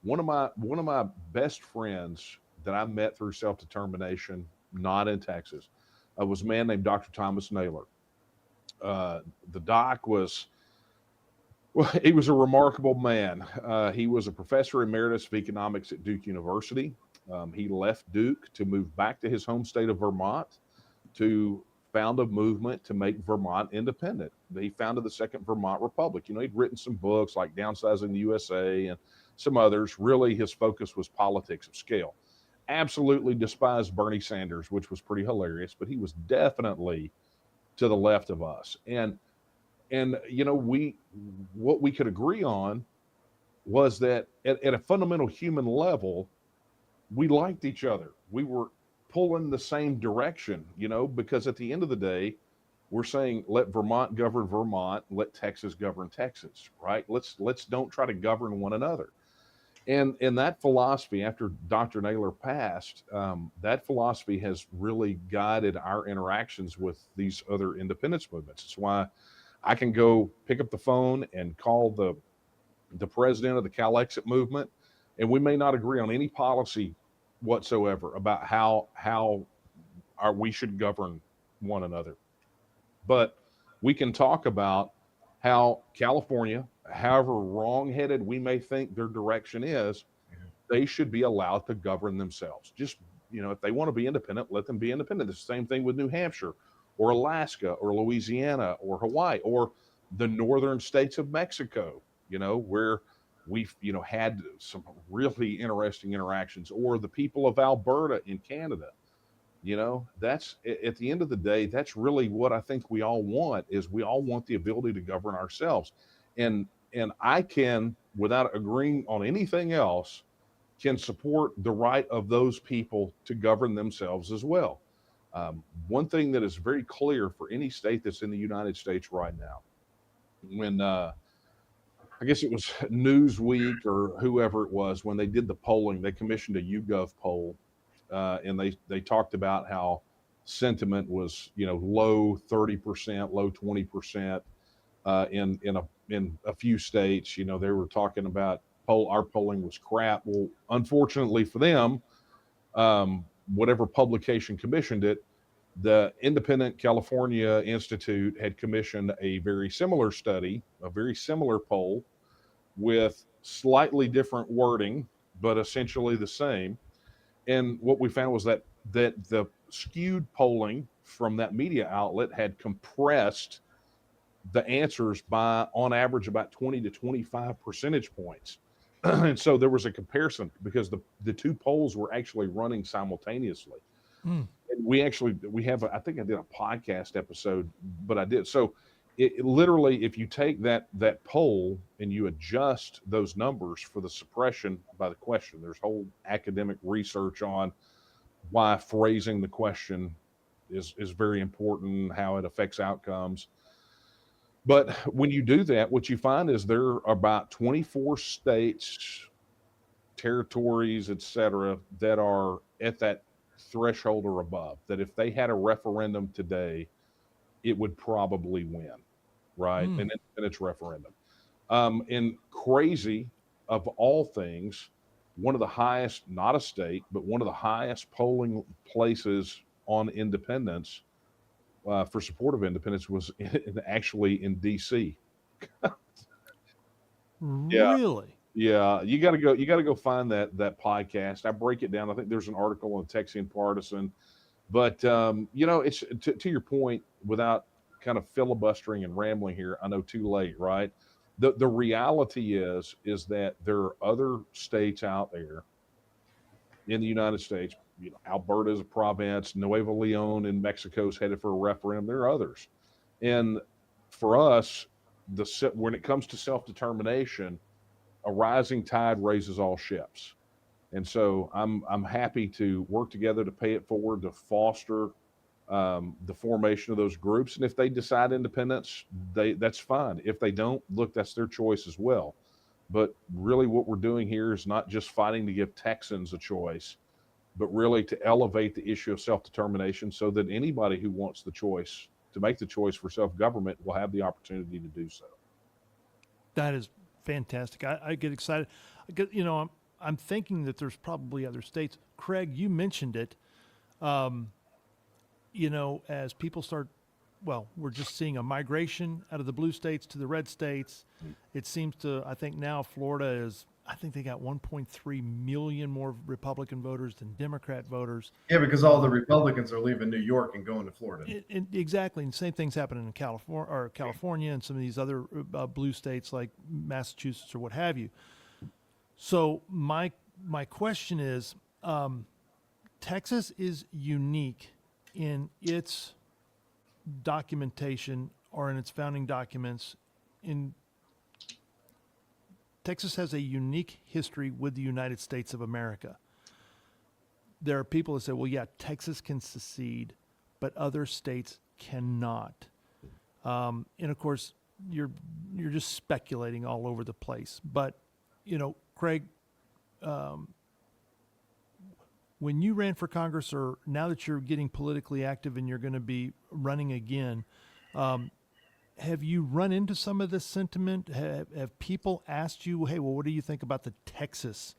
One of my best friends that I met through self determination, not in Texas, was a man named Dr. Thomas Naylor. The doc was Well, he was a remarkable man. He was a professor emeritus of economics at Duke University. He left Duke to move back to his home state of Vermont to found a movement to make Vermont independent. He founded the Second Vermont Republic. He'd written some books like Downsizing the USA and some others. Really, his focus was politics of scale. Absolutely despised Bernie Sanders, which was pretty hilarious, but he was definitely to the left of us. And we what we could agree on was that at a fundamental human level, we liked each other. We were pulling the same direction, because at the end of the day, we're saying let Vermont govern Vermont, let Texas govern Texas, right? Let's don't try to govern one another. And that philosophy, after Dr. Naylor passed, that philosophy has really guided our interactions with these other independence movements. It's why I can go pick up the phone and call the president of the Cal-Exit movement, and we may not agree on any policy whatsoever about how we should govern one another. But we can talk about how California, however wrong-headed we may think their direction is, they should be allowed to govern themselves. Just, if they want to be independent, let them be independent. The same thing with New Hampshire or Alaska or Louisiana or Hawaii or the northern states of Mexico, where we've, had some really interesting interactions, or the people of Alberta in Canada. That's, at the end of the day, that's really what I think we all want. Is we all want the ability to govern ourselves. And I can, without agreeing on anything else, can support the right of those people to govern themselves as well. One thing that is very clear for any state that's in the United States right now, when I guess it was Newsweek or whoever it was, when they did the polling, they commissioned a YouGov poll, and they talked about how sentiment was, low 30%, low 20%, in a few states. They were talking about our polling was crap. Well, unfortunately for them, whatever publication commissioned it, the Independent California Institute had commissioned a very similar study, a very similar poll with slightly different wording, but essentially the same. And what we found was that the skewed polling from that media outlet had compressed the answers by, on average, about 20 to 25 percentage points. And so there was a comparison because the two polls were actually running simultaneously. Mm. And we have, I think I did a podcast episode, but I did. So it literally, if you take that poll and you adjust those numbers for the suppression by the question, there's whole academic research on why phrasing the question is very important, how it affects outcomes. But when you do that, what you find is there are about 24 states, territories, et cetera, that are at that threshold or above, that if they had a referendum today, it would probably win, right? Mm. And it's referendum. And crazy of all things, one of the highest, not a state, but one of the highest polling places on independence for support of independence was actually in D.C. Yeah, Really? yeah. You got to go. You got to go find that podcast. I break it down. I think there's an article on Texian Partisan. But it's to your point. Without kind of filibustering and rambling here, I know too late, right? The reality is that there are other states out there in the United States. Alberta is a province. Nuevo Leon in Mexico is headed for a referendum. There are others, and for us, when it comes to self determination, a rising tide raises all ships. And so I'm happy to work together to pay it forward to foster the formation of those groups. And if they decide independence, that's fine. If they don't, look, that's their choice as well. But really, what we're doing here is not just fighting to give Texans a choice, but really to elevate the issue of self-determination so that anybody who wants the choice to make the choice for self-government will have the opportunity to do so. That is fantastic. I get excited. I'm thinking that there's probably other states. Craig, you mentioned it. As people start, we're just seeing a migration out of the blue states to the red states. It seems I think now Florida I think they got 1.3 million more Republican voters than Democrat voters. Yeah, because all the Republicans are leaving New York and going to Florida. Exactly. And the same thing's happening in California and some of these other blue states like Massachusetts or what have you. So my question is, Texas is unique in its documentation or in its founding documents. Texas has a unique history with the United States of America. There are people that say, well, yeah, Texas can secede, but other states cannot. And of course, you're just speculating all over the place. But, Craig, when you ran for Congress, or now that you're getting politically active and you're going to be running again, have you run into some of this sentiment? Have people asked you, hey, well, what do you think about the Texas,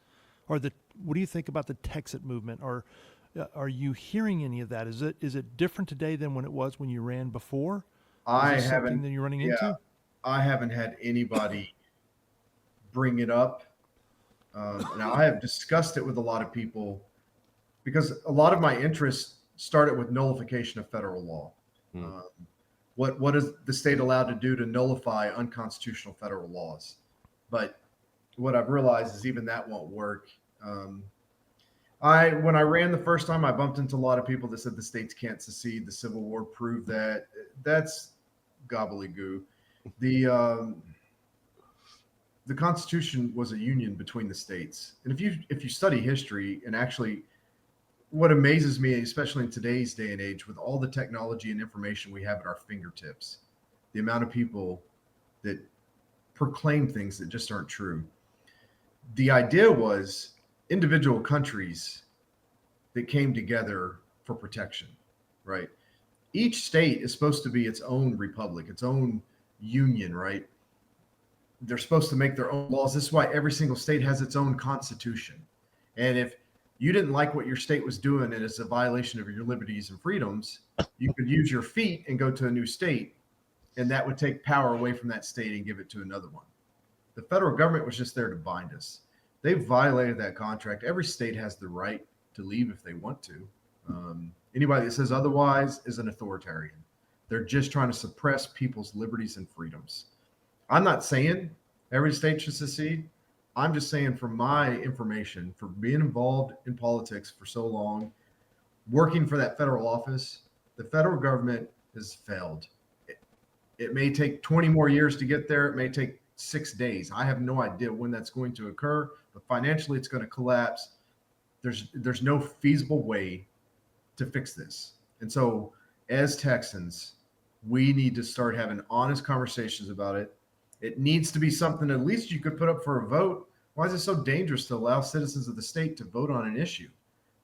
or what do you think about the TEXIT movement? Or are you hearing any of that? Is it different today than when it was when you ran before? I Is this haven't. something that you're running Yeah, into? I haven't had anybody bring it up. Now I have discussed it with a lot of people because a lot of my interests started with nullification of federal law. What is the state allowed to do to nullify unconstitutional federal laws? But what I've realized is even that won't work. When I ran the first time, I bumped into a lot of people that said the states can't secede. The Civil War proved that. That's gobbledygook. The Constitution was a union between the states. And if you study history, and actually what amazes me, especially in today's day and age, with all the technology and information we have at our fingertips, the amount of people that proclaim things that just aren't true. The idea was individual countries that came together for protection, right? Each state is supposed to be its own republic, its own union, right? They're supposed to make their own laws. This is why every single state has its own constitution. And if you didn't like what your state was doing and it's a violation of your liberties and freedoms, you could use your feet and go to a new state, and that would take power away from that state and give it to another one. The federal government was just there to bind us. They violated that contract. Every state has the right to leave if they want to. Anybody that says otherwise is an authoritarian. They're just trying to suppress people's liberties and freedoms. I'm not saying every state should secede. I'm just saying, from my information, for being involved in politics for so long, working for that federal office, the federal government has failed. It may take 20 more years to get there. It may take 6 days. I have no idea when that's going to occur, but financially it's going to collapse. There's no feasible way to fix this. And so as Texans, we need to start having honest conversations about it. It needs to be something at least you could put up for a vote. Why is it so dangerous to allow citizens of the state to vote on an issue?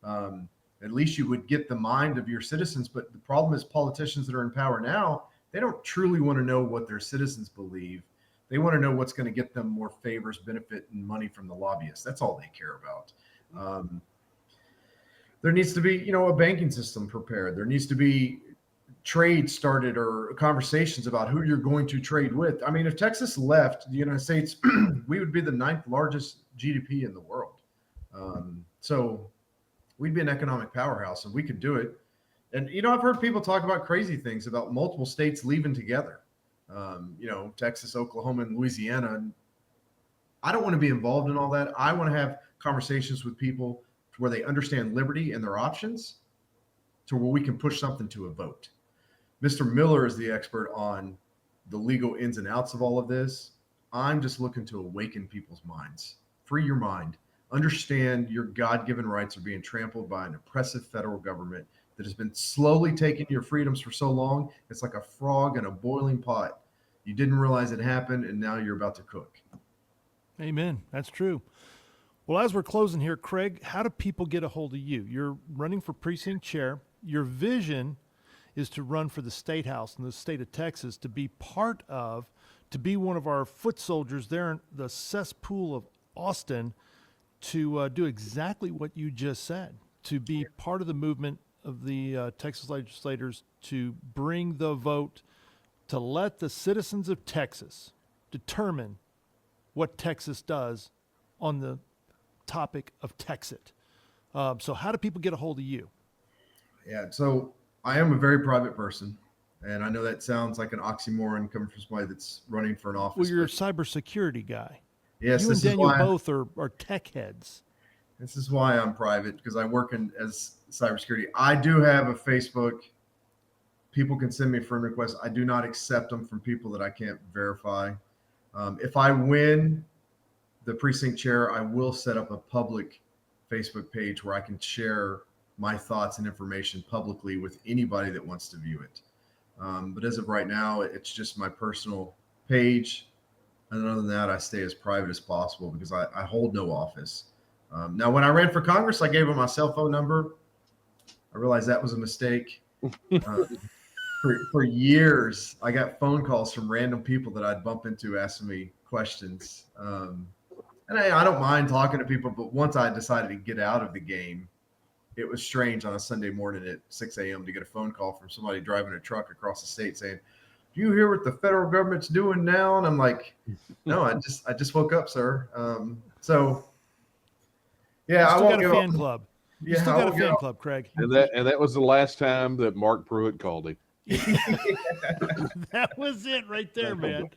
At least you would get the mind of your citizens. But the problem is politicians that are in power now, they don't truly want to know what their citizens believe. They want to know what's going to get them more favors, benefit, and money from the lobbyists. That's all they care about. There needs to be, a banking system prepared. There needs to be trade started or conversations about who you're going to trade with. I mean, if Texas left the United States, we would be the 9th largest GDP in the world. So we'd be an economic powerhouse and we could do it. And, I've heard people talk about crazy things about multiple states leaving together. Texas, Oklahoma, and Louisiana. And I don't want to be involved in all that. I want to have conversations with people to where they understand liberty and their options to where we can push something to a vote. Mr. Miller is the expert on the legal ins and outs of all of this. I'm just looking to awaken people's minds. Free your mind. Understand your God-given rights are being trampled by an oppressive federal government that has been slowly taking your freedoms for so long. It's like a frog in a boiling pot. You didn't realize it happened, and now you're about to cook. Amen. That's true. Well, as we're closing here, Craig, how do people get a hold of you? You're running for precinct chair. Your vision is to run for the state house in the state of Texas, to be one of our foot soldiers there in the cesspool of Austin, to do exactly what you just said, to be part of the movement of the Texas legislators, to bring the vote, to let the citizens of Texas determine what Texas does on the topic of TEXIT. So how do people get a hold of you? Yeah, so I am a very private person, and I know that sounds like an oxymoron coming from somebody that's running for an office. Well, you're a cybersecurity guy. Yes, you and Daniel both are tech heads. This is why I'm private, because I work as cybersecurity. I do have a Facebook. People can send me friend requests. I do not accept them from people that I can't verify. If I win the precinct chair, I will set up a public Facebook page where I can share my thoughts and information publicly with anybody that wants to view it. But as of right now, it's just my personal page. And other than that, I stay as private as possible because I hold no office. Now, when I ran for Congress, I gave them my cell phone number. I realized that was a mistake. For years, I got phone calls from random people that I'd bump into asking me questions. And I don't mind talking to people, but once I decided to get out of the game, it was strange on a Sunday morning at 6 a.m. to get a phone call from somebody driving a truck across the state saying, "Do you hear what the federal government's doing now?" And I'm like, "No, I just woke up, sir." So yeah, I won't got a give fan up. club. You Yeah, still I got a won't give fan up. club, Craig. And that was the last time that Mark Pruitt called him. That was it right there, man.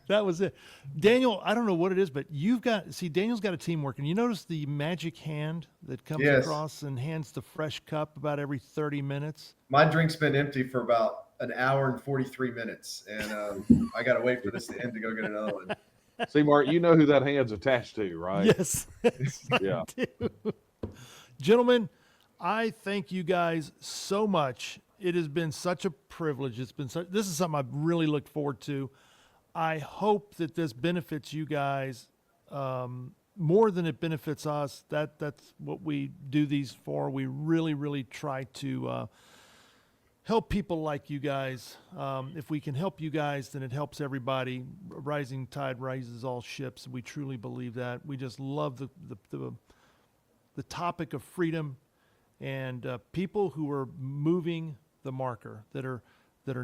That was it. Daniel, I don't know what it is, but Daniel's got a team working. You notice the magic hand that comes Yes. across and hands the fresh cup about every 30 minutes? My drink's been empty for about an hour and 43 minutes, and I got to wait for this to end to go get another one. See, Mark, you know who that hand's attached to, right? Yes. Yeah. Gentlemen, I thank you guys so much. It has been such a privilege. This is something I've really looked forward to. I hope that this benefits you guys more than it benefits us. That's what we do these for. We really, really try to help people like you guys. If we can help you guys, then it helps everybody. A rising tide rises all ships. We truly believe that. We just love the topic of freedom and people who are moving the marker, that are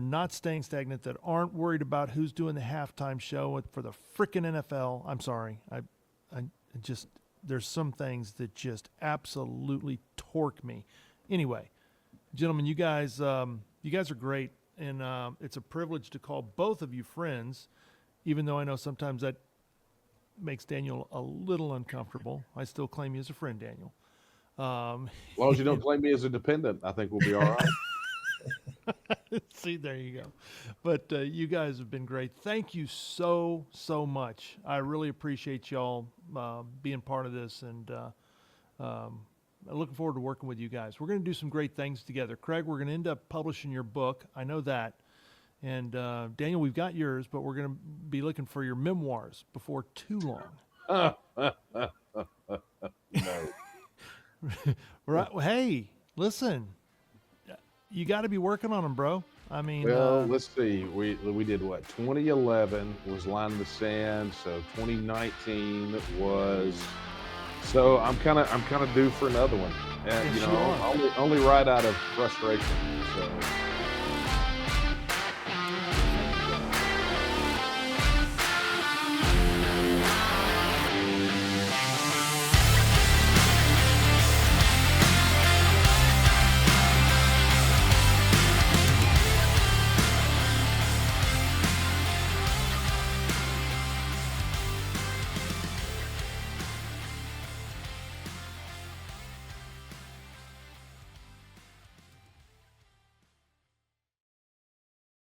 not staying stagnant, that aren't worried about who's doing the halftime show for the frickin' NFL. I'm sorry. I just, there's some things that just absolutely torque me. Anyway, gentlemen, you guys are great, and it's a privilege to call both of you friends, even though I know sometimes that makes Daniel a little uncomfortable. I still claim you as a friend, Daniel. As long as you don't claim me as a dependent, I think we'll be all right. See, there you go. But you guys have been great. Thank you so much. I really appreciate y'all being part of this, and I'm looking forward to working with you guys. We're going to do some great things together. Craig, we're going to end up publishing your book. I know that. And Daniel, we've got yours, but we're going to be looking for your memoirs before too long. No. Right? Well, hey, listen. You got to be working on them, bro. I mean, Well, let's see. We did what? 2011 was Line in the Sand. So 2019 was. So I'm kind of due for another one. And Yes, you you know, are. only right out of frustration. So